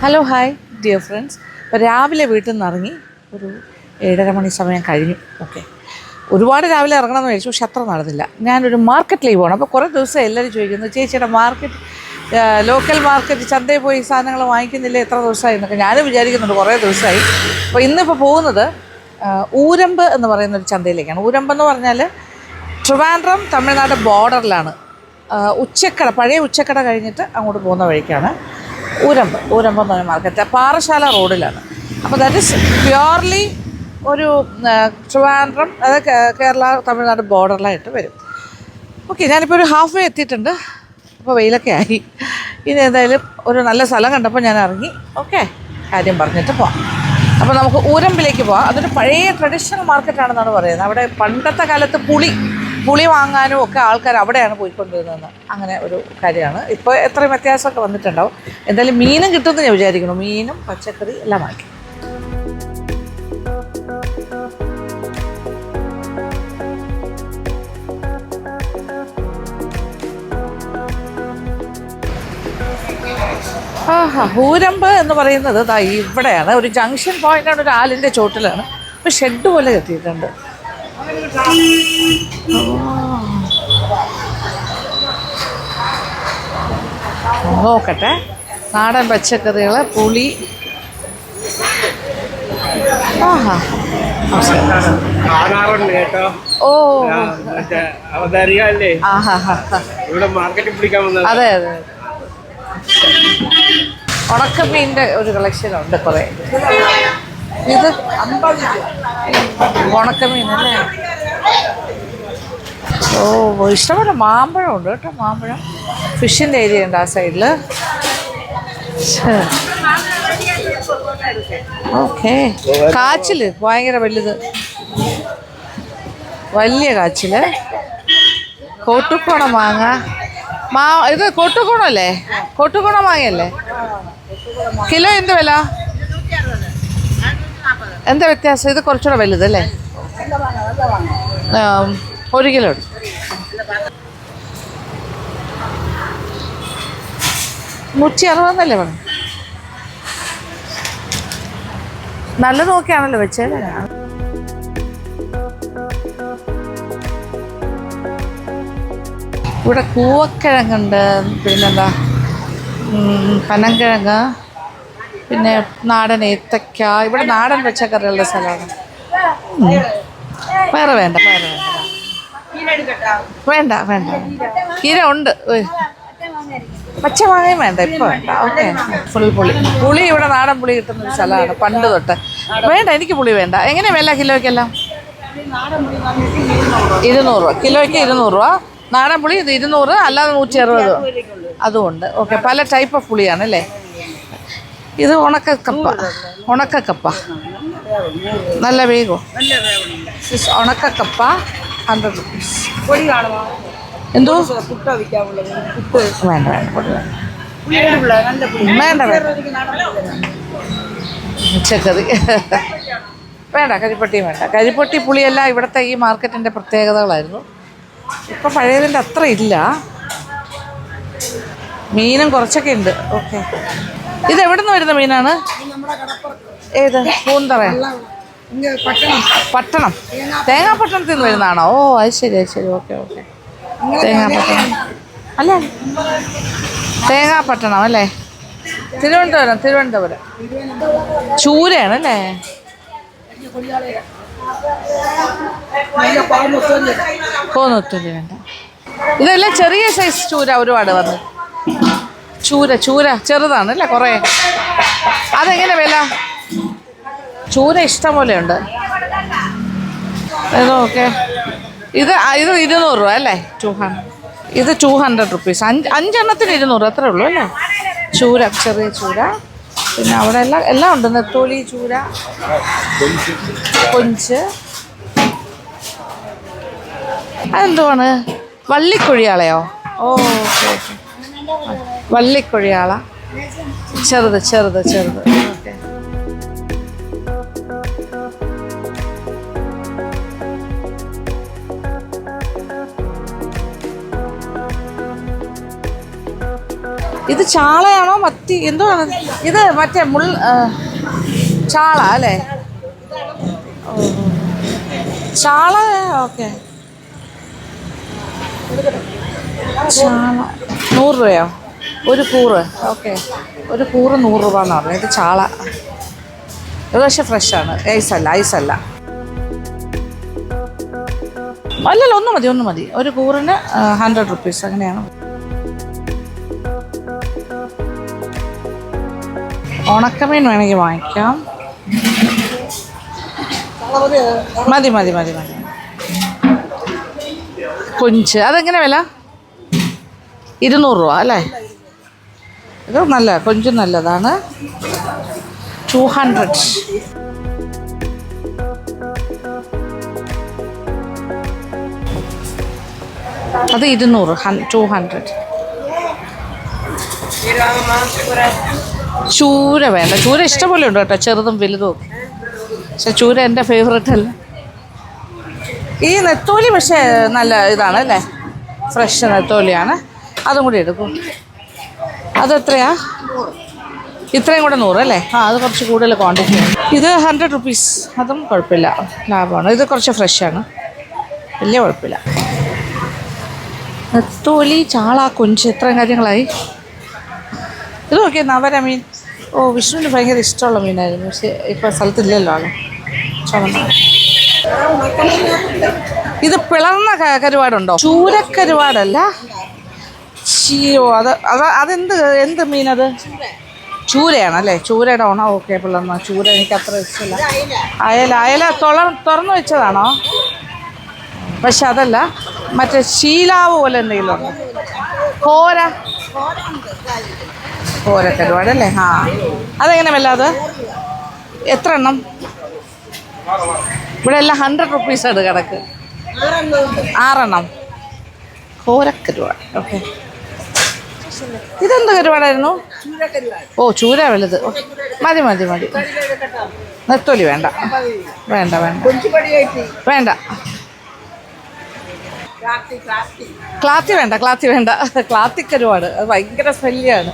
Hello hi dear friends. ഇപ്പോൾ രാവിലെ വീട്ടിൽ നിന്ന് ഇറങ്ങി ഒരു 7:30 മണി സമയം കഴിഞ്ഞു. ഓക്കെ, ഒരുപാട് രാവിലെ ഇറങ്ങണമെന്ന് വിചാരിച്ചു, പക്ഷെ അത്ര നടന്നില്ല. ഞാനൊരു മാർക്കറ്റിലേക്ക് പോകണം. അപ്പോൾ കുറേ ദിവസം എല്ലാവരും ചോദിക്കുന്നു, ചേച്ചിയുടെ മാർക്കറ്റ്, ലോക്കൽ മാർക്കറ്റ്, ചന്തയിൽ പോയി സാധനങ്ങൾ വാങ്ങിക്കുന്നില്ല, എത്ര ദിവസമായി എന്നൊക്കെ ഞാനും വിചാരിക്കുന്നുണ്ട്, കുറേ ദിവസമായി. അപ്പോൾ ഇന്നിപ്പോൾ പോകുന്നത് ഊരമ്പ് എന്ന് പറയുന്നൊരു ചന്തയിലേക്കാണ്. ഊരമ്പ് എന്ന് പറഞ്ഞാൽ ട്രിവാൻഡ്രം തമിഴ്നാട് ബോർഡറിലാണ്. ഉച്ചക്കട, പഴയ ഉച്ചക്കട കഴിഞ്ഞിട്ട് അങ്ങോട്ട് പോകുന്ന വഴിക്കാണ് ഊരമ്പ് എന്ന് പറഞ്ഞ മാർക്കറ്റ്. പാറശാല റോഡിലാണ്. അപ്പോൾ ദാറ്റ് ഈസ് പ്യുവർലി ഒരു ട്രിവാൻഡ്രം, അതായത് കേരള തമിഴ്നാട് ബോർഡറിലായിട്ട് വരും. ഓക്കെ, ഞാനിപ്പോൾ ഒരു ഹാഫ് വേ എത്തിയിട്ടുണ്ട്. അപ്പോൾ വെയിലൊക്കെ ആയി. ഇനി എന്തായാലും ഒരു നല്ല സ്ഥലം കണ്ടപ്പോൾ ഞാൻ ഇറങ്ങി. ഓക്കെ, കാര്യം പറഞ്ഞിട്ട് പോവാം. അപ്പോൾ നമുക്ക് ഊരമ്പിലേക്ക് പോവാം. അതൊരു പഴയ ട്രഡീഷണൽ മാർക്കറ്റാണെന്നാണ് പറയുന്നത്. അവിടെ പണ്ടത്തെ കാലത്ത് പുളി വാങ്ങാനും ഒക്കെ ആൾക്കാർ അവിടെയാണ് പോയിക്കൊണ്ടിരുന്നതെന്ന്, അങ്ങനെ ഒരു കാര്യമാണ്. ഇപ്പോൾ എത്രയും വ്യത്യാസമൊക്കെ വന്നിട്ടുണ്ടാവും. എന്തായാലും മീനും കിട്ടുമെന്ന് ഞാൻ വിചാരിക്കുന്നു. മീനും പച്ചക്കറി എല്ലാം വാങ്ങിക്കും. ഊരമ്പ് എന്ന് പറയുന്നത് ഇവിടെയാണ്. ഒരു ജംഗ്ഷൻ പോയിൻ്റാണ്, ഒരു ആലിൻ്റെ ചോട്ടിലാണ്. ഇപ്പോൾ ഷെഡ് പോലെ കെട്ടിയിട്ടുണ്ട്. നോക്കട്ടെ, നാടൻ പച്ചക്കറികൾ, പുളി. അതെ അതെ, ഉണക്കമീൻ്റെ ഒരു കളക്ഷനുണ്ട് കുറേ. ഇത് 50 ഉണക്കമീൻ അല്ലേ? ഓ, ഇഷ്ടംപോലെ മാമ്പഴം ഉണ്ട് കേട്ടോ. മാമ്പഴം ഫിഷിൻ്റെ ഏരിയ ഉണ്ട് ആ സൈഡിൽ. ഓക്കെ, കാച്ചില് ഭയങ്കര വലുത്, വലിയ കാച്ചില്. കോട്ടുക്കോണ മാങ്ങ. ഇത് കോട്ടുക്കോണല്ലേ? കോട്ടുക്കോണ മാങ്ങയല്ലേ? കിലോ എന്ത് വില? എന്താ വ്യത്യാസം? ഇത് കുറച്ചുകൂടെ വലുതല്ലേ? 1 കിലോ. $160 പറഞ്ഞു. നല്ലത് നോക്കിയാണല്ലോ വെച്ചല്ലേ. ഇവിടെ കൂവക്കിഴങ്ങുണ്ട്, പിന്നെന്താ പനങ്കിഴങ്ങ്, പിന്നെ നാടൻ ഏത്തക്ക. ഇവിടെ നാടൻ പച്ചക്കറികളുടെ സ്ഥലമാണ്. വേറെ വേണ്ട. കീര ഉണ്ട്. പച്ച മാങ്ങയും വേണ്ട, ഇപ്പം വേണ്ട. ഓക്കെ, ഫുൾ പുളി ഇവിടെ നാടൻ പുളി കിട്ടുന്നൊരു സ്ഥലമാണ് പണ്ട് തൊട്ട്. വേണ്ട, എനിക്ക് പുളി വേണ്ട. എങ്ങനെ വില കിലോയ്ക്കെല്ലാം? 200 കിലോയ്ക്ക് 200 രൂപ. നാടൻ പുളി ഇത് 200, അല്ലാതെ 160 അതുകൊണ്ട്. ഓക്കെ, പല ടൈപ്പ് ഓഫ് പുളിയാണ് അല്ലേ? ഇത് ഉണക്കക്കപ്പ നല്ല വേഗോ. ഉണക്കക്കപ്പ 100 rupees. എന്തോ വേണ്ട പച്ചക്കറി വേണ്ട, കരിപ്പട്ടിയും വേണ്ട. കരിപ്പട്ടി പുളിയെല്ലാം ഇവിടുത്തെ ഈ മാർക്കറ്റിൻ്റെ പ്രത്യേകതകളായിരുന്നു. ഇപ്പം പഴയതിൻ്റെ അത്ര ഇല്ല. മീനും കുറച്ചൊക്കെ ഉണ്ട്. ഓക്കെ, ഇത് എവിടെ നിന്ന് വരുന്ന മീനാണ്? ഏത്? പൂന്തറ പട്ടണം? തേങ്ങാപ്പട്ടണത്തിൽ നിന്ന് വരുന്നതാണോ? ഓ, അത് ശരി. ഓക്കെ. തേങ്ങാപ്പട്ടണം അല്ല, തേങ്ങാപ്പട്ടണം അല്ലേ? തിരുവനന്തപുരം ചൂരയാണല്ലേ? കോന്നൊത്തൂര് വേണ്ട. ഇതെല്ലാം ചെറിയ സൈസ് ചൂര ഒരുപാട് വന്ന്. ചൂര ചെറുതാണല്ലേ കുറേ. അതെങ്ങനെ വില? ചൂര ഇഷ്ടം പോലെ ഉണ്ട്. ഓക്കെ, ഇത് 200 രൂപ അല്ലേ? 200. ഇത് 200 rupees. 5 എണ്ണത്തിന് 200, അത്രേ ഉള്ളൂ അല്ലേ? ചൂര, ചെറിയ ചൂര. പിന്നെ അവിടെ എല്ലാം ഉണ്ട്. നെത്തോലി, ചൂര, കൊഞ്ച്. അതെന്തുവാണ്? വള്ളിക്കൊഴിയാളയോ? ഓ, ഓക്കെ. വള്ളിക്കൊഴിയാള ചെറുത്. ഓക്കെ, ഇത് ചാളയാണോ മത്തി എന്തോ ആണ് ഇത്? മറ്റേ ചാള അല്ലേ? ചാള. ഓക്കെ. ചാള 100 രൂപയോ ഒരു കൂറ്? ഓക്കെ, ഒരു കൂറ് 100 രൂപ എന്ന് പറഞ്ഞു. ഇത് ചാള. ഇത് പക്ഷേ ഫ്രഷാണ്, ഐസല്ല. അല്ലല്ലോ, ഒന്ന് മതി. ഒരു കൂറിന് 100 റുപ്പീസ് അങ്ങനെയാണ്. ഉണക്കമീൻ വേണമെങ്കിൽ വാങ്ങിക്കാം. മതി. കൊഞ്ച് അതെങ്ങനെ വില? 200 രൂപ അല്ലേ? ഇത് നല്ല കൊഞ്ച്, നല്ലതാണ്. 200. അത് 200. 200. ചൂര വേണ്ട. ചൂര ഇഷ്ടംപോലെ ഉണ്ട് കേട്ടോ, ചെറുതും വലുതും ഒക്കെ. പക്ഷെ ചൂര എൻ്റെ ഫേവറേറ്റ് അല്ല. ഈ നെത്തോലി പക്ഷേ നല്ല ഇതാണ് അല്ലേ? ഫ്രഷ് നെത്തോലിയാണ്. അതും കൂടി എടുക്കും. അതെത്രയാ? ഇത്രയും കൂടെ 100 അല്ലേ? അത് കുറച്ച് കൂടുതൽ ക്വാണ്ടിറ്റി ആണ്. ഇത് 100 റുപ്പീസ്. അതും കുഴപ്പമില്ല, ലാഭമാണ്. ഇത് കുറച്ച് ഫ്രഷാണ്, വലിയ കുഴപ്പമില്ല. നെത്തോലി, ചാള, കൊഞ്ച്, ഇത്രയും കാര്യങ്ങളായി. ഇത് നോക്കിയേ, നവര മീൻ. വിഷ്ണുവിന് ഭയങ്കര ഇഷ്ടമുള്ള മീനായിരുന്നു, പക്ഷേ ഇപ്പോൾ സ്ഥലത്തില്ലല്ലോ ആള്. ചുമന്ന. ഇത് പിളർന്ന കരുവാടുണ്ടോ? ചൂരക്കരുവാടല്ല. അതെന്ത് മീനത്? ചൂരയാണല്ലേ? ചൂരയുടെ ഓണം. ഓക്കെ, പിളർന്ന ചൂര എനിക്ക് അത്ര ഇഷ്ടമല്ല. അയല തുറന്നു വെച്ചതാണോ? പക്ഷെ അതല്ല, മറ്റേ ശീലാവ് പോലെ എന്തെങ്കിലും ഉണ്ടോ? കോരക്കരുവാടല്ലേ? അതെങ്ങനെ വില? അത് എത്ര എണ്ണം? ഇവിടെ എല്ലാം 100 റുപ്പീസാണ് കണക്ക്. 6 എണ്ണം കോരക്കരുവാട്. ഓക്കെ. ഇതെന്ത് കരുവാടായിരുന്നു? ചൂര വലുത്. മതി. നെത്തോലി വേണ്ട. ക്ലാത്തി വേണ്ട. ക്ലാത്തിക്കരുവാട് അത് ഭയങ്കര സ്മെല്ലിയാണ്.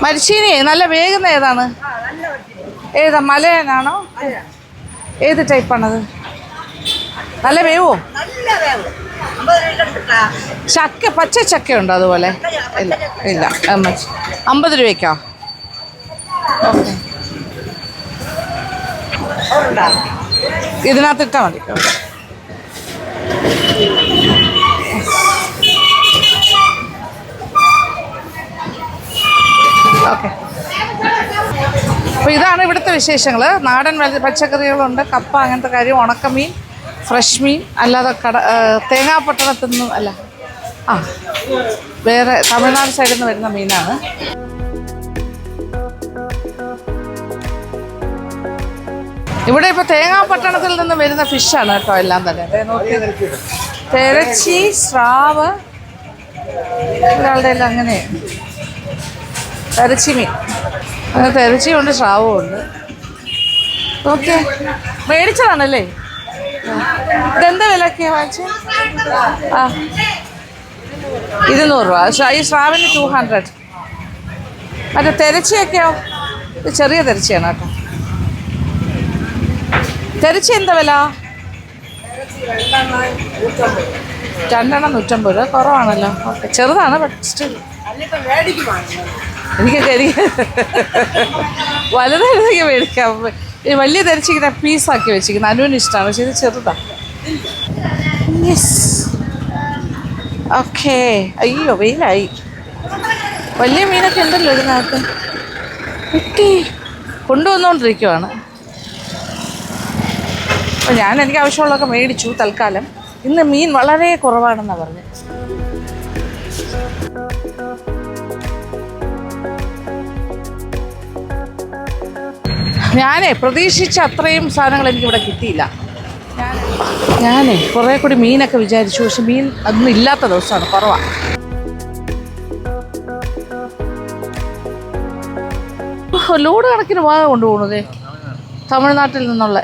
മരിച്ചീനി നല്ല വേഗുന്ന ഏതാണ്? ഏതാ, മലയനാണോ? ഏത് ടൈപ്പാണത്? നല്ല വേവോ? ചക്ക, പച്ച ചക്ക ഉണ്ടോ അതുപോലെ? ഇല്ല. 50 രൂപയ്ക്കോ? ഓക്കെ, ഇതിനകത്തിട്ടാൽ മതി. ഓക്കെ. അപ്പോൾ ഇതാണ് ഇവിടുത്തെ വിശേഷങ്ങൾ. നാടൻ പച്ചക്കറികളുണ്ട്, കപ്പ, അങ്ങനത്തെ കാര്യം, ഉണക്കമീൻ, ഫ്രഷ് മീൻ, അല്ലാതെ തേങ്ങാപ്പട്ടണത്തിൽ നിന്നും അല്ല, വേറെ തമിഴ്നാട് സൈഡിൽ നിന്ന് വരുന്ന മീനാണ്. ഇവിടെ ഇപ്പോൾ തേങ്ങാപ്പട്ടണത്തിൽ നിന്ന് വരുന്ന ഫിഷാണ് കേട്ടോ എല്ലാം തന്നെ. നോക്കി, തിരച്ചി, സ്രാവ്, ഒരാളുടെ എല്ലാം അങ്ങനെ തിരച്ചി മീൻ. അങ്ങനെ തിരച്ചിയുണ്ട്, സ്രാവും ഉണ്ട്. ഓക്കെ, മേടിച്ചതാണല്ലേ? ഇതെന്താ വിലയൊക്കെയാണ് വാങ്ങിച്ചത്? 200 രൂപ. ഈ സ്രാവിന് 200. മറ്റേ തിരച്ചിയൊക്കെയോ? ഇത് ചെറിയ തിരച്ചിയാണ് കേട്ടോ. തിരച്ചി എന്താ വില? 2 എണ്ണം 150 രൂപ. കുറവാണല്ലോ. ഓക്കെ, ചെറുതാണ്. ബട്ട് സ്റ്റിൽ എനിക്ക് വലുതായിരുന്നെങ്കിൽ മേടിക്കാം. വലിയ തിരച്ചിങ്ങനെ പീസാക്കി വെച്ചിരിക്കുന്നത് അനുവിന് ഇഷ്ടമാണ്, പക്ഷേ ഇത് ചെറുതാണ്. Yes, okay. അയ്യോ, വെയിലായി. വലിയ മീനൊക്കെ ഉണ്ടല്ലോ ഇതിനകത്ത്. കുട്ടി കൊണ്ടുവന്നുകൊണ്ടിരിക്കുവാണ്. അപ്പോൾ എനിക്ക് ആവശ്യമുള്ളതൊക്കെ മേടിച്ചു തൽക്കാലം. ഇന്ന് മീൻ വളരെ കുറവാണെന്നാണ് പറഞ്ഞത്. പ്രതീക്ഷിച്ച അത്രയും സാധനങ്ങൾ എനിക്കിവിടെ കിട്ടിയില്ല. കുറേ കൂടി മീനൊക്കെ വിചാരിച്ചു, പക്ഷെ മീൻ അതൊന്നും ഇല്ലാത്ത ദിവസമാണ്, കുറവാണ്. ലോഡ് കണക്കിന് വാഴ കൊണ്ടുപോകണതേ തമിഴ്നാട്ടിൽ നിന്നുള്ള.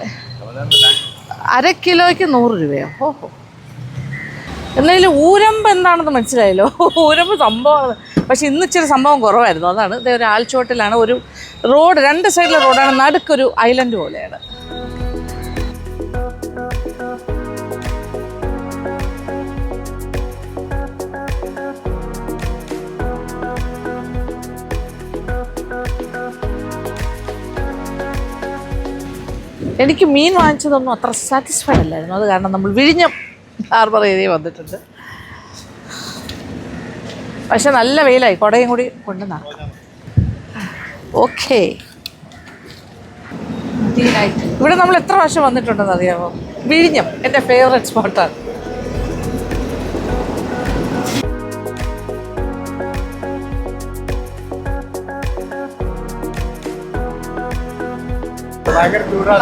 1/2 കിലോയ്ക്ക് 100 രൂപയോ? ഓഹോ, എന്നാലും ഊരമ്പ് എന്താണെന്ന് മനസ്സിലായല്ലോ. ഊരമ്പ് സംഭവമാണ്. പക്ഷെ ഇന്ന് ഇച്ചിരി സംഭവം കുറവായിരുന്നു. അതാണ് ഇത് ഒരു ആൽച്ചോട്ടിലാണ് ഒരു റോഡ്, 2 സൈഡിലെ റോഡാണ്, നടുക്കൊരു ഐലൻഡ് പോലെയാണ്. എനിക്ക് മീൻ വാങ്ങിച്ചതൊന്നും അത്ര സാറ്റിസ്ഫൈഡ് അല്ലായിരുന്നു. അത് കാരണം നമ്മൾ വിഴിഞ്ഞം ഹാർബർ ഏരിയ വന്നിട്ടുണ്ട്. പക്ഷെ നല്ല വെയിലായി, കുടയും കൂടി കൊണ്ട് നടക്കാം. ഓക്കെ, ഇവിടെ നമ്മൾ എത്ര പ്രാവശ്യം വന്നിട്ടുണ്ടെന്ന് അറിയാമോ? വിഴിഞ്ഞം എൻ്റെ ഫേവറേറ്റ് സ്പോട്ടാണ്.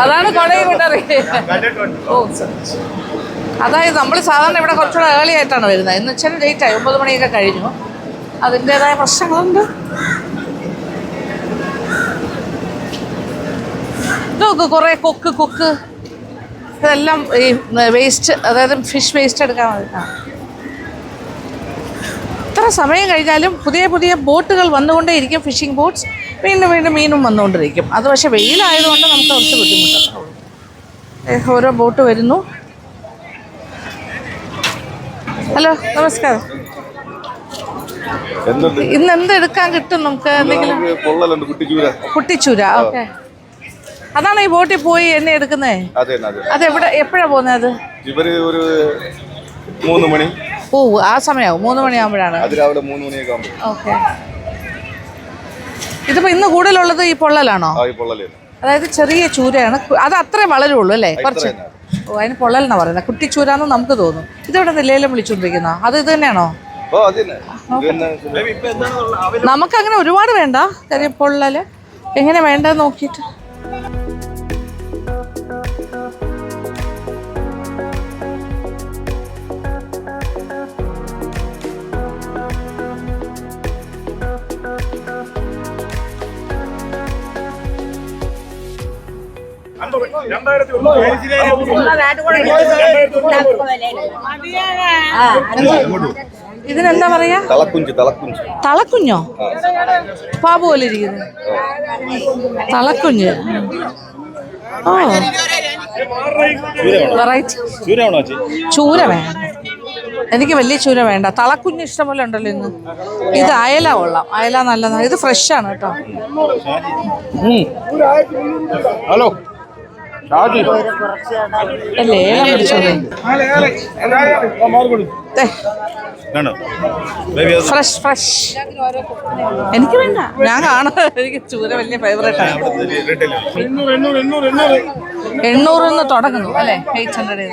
അതാണ് കുടയും കൊണ്ടറിയാം. ഓ, അതായത് നമ്മൾ സാധാരണ ഇവിടെ കുറച്ചുകൂടെ ഏർലി ആയിട്ടാണ് വരുന്നത്. ഇന്ന് വെച്ചാൽ ലേറ്റായി, 9 മണിയൊക്കെ കഴിഞ്ഞു. അതിൻ്റെതായ പ്രശ്നങ്ങളുണ്ട്. ഇതൊക്കെ കുറേ കൊക്ക് ഇതെല്ലാം ഈ വേസ്റ്റ്, അതായത് ഫിഷ് വേസ്റ്റ് എടുക്കാൻ വേണ്ടിയിട്ടാണ്. എത്ര സമയം കഴിഞ്ഞാലും പുതിയ പുതിയ ബോട്ടുകൾ വന്നുകൊണ്ടേയിരിക്കും, ഫിഷിംഗ് ബോട്ട്സ്. വീണ്ടും മീനും വന്നുകൊണ്ടിരിക്കും. അത് പക്ഷേ വെയിലായതുകൊണ്ട് നമുക്ക് കുറച്ച് ബുദ്ധിമുട്ടാണ്. ഓരോ ബോട്ട് വരുന്നു. ഹലോ, നമസ്കാരം. ഇന്ന് എന്ത് എടുക്കാൻ കിട്ടും നമുക്ക്? എന്തെങ്കിലും? കുട്ടിച്ചൂര. ഓക്കെ, അതാണ് ഈ ബോട്ടിൽ പോയി എന്നെ എടുക്കുന്നേ. അത് എപ്പോഴാ പോകുന്നത്? അത് 3 മണി. ഓ, ആ സമയമാവും. 3 മണിയാകുമ്പോഴാണ്. ഓക്കെ, ഇതിപ്പോ ഇന്ന് കൂടുതലുള്ളത് ഈ പൊള്ളലാണോ? അതായത് ചെറിയ ചൂരയാണ്. അത് അത്രയും വളരുള്ളൂ അല്ലേ? കുറച്ച്. ഓ, അതിന് പൊള്ളലെന്നാ പറയുന്നത്. കുട്ടിച്ചൂരാന്ന് നമുക്ക് തോന്നും. ഇതെവിടെ നിലയിലും വിളിച്ചോണ്ടിരിക്കുന്ന അത് ഇത് തന്നെയാണോ? നമുക്കങ്ങനെ ഒരുപാട് വേണ്ട, ചെറിയ പൊള്ളല്. എങ്ങനെ വേണ്ടെന്ന് നോക്കിയിട്ട്. ഇതിനെന്താ പറയാ? തളക്കുഞ്ഞോ? പാമ്പ് പോലെ ഇരിക്കുന്നത് തളക്കുഞ്ഞ്. ഓ, വെറൈറ്റി ചൂര വേണം. എനിക്ക് വലിയ ചൂര വേണ്ട. തളക്കുഞ്ഞ് ഇഷ്ടംപോലെ ഉണ്ടല്ലോ ഇന്ന്. ഇത് അയല കൊള്ളാം. അയല നല്ലതാണ്. ഇത് ഫ്രഷ് ആണ് കേട്ടോ. ഹലോ, ലേലം പിടിച്ചോളൂ. ഫ്രഷ് എനിക്ക് വേണ്ട, ഞാൻ കാണാം. എനിക്ക് ചൂര വലിയ ഫേവറേറ്റ് ആണ്. 800 തുടങ്ങുന്നു അല്ലേ? 800.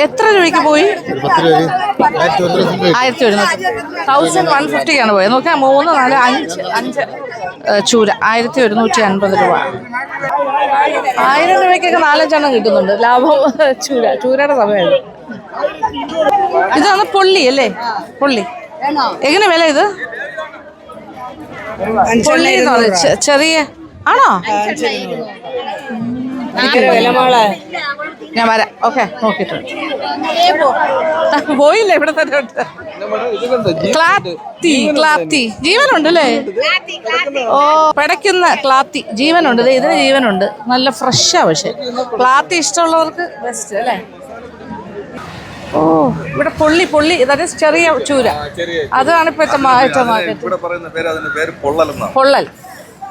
എത്ര രൂപയ്ക്ക് പോയി? 1150 ആണ് പോയത്. നോക്കാം, 3, 4, 5 ചൂര 1150 രൂപ. 1000 രൂപയ്ക്കൊക്കെ 4-5 കിട്ടുന്നുണ്ട്. ലാഭം ചൂരയുടെ സമയമാണ്. ഇതാണ് പൊള്ളി അല്ലേ? പൊള്ളി എങ്ങനെ വില? ഇത് പൊള്ളി ചെറിയ ആണോ? ഞാൻ വരാം. ഓക്കെ, നോക്കിയിട്ടുണ്ട്. പോയില്ല, ഇവിടെ തന്നെ ഉണ്ട്. ക്ലാത്തി ജീവനുണ്ടല്ലേ? ഓ, പിടയ്ക്കുന്ന ക്ലാത്തി ജീവനുണ്ട്. ഇതിന് ജീവനുണ്ട്. നല്ല ഫ്രഷാ. പക്ഷെ ക്ലാത്തി ഇഷ്ടമുള്ളവർക്ക് ബെസ്റ്റ് അല്ലേ? ഓ, ഇവിടെ പൊള്ളി ഇതൊക്കെ ചെറിയ ചൂര. അതാണ് ഇപ്പോഴത്തെ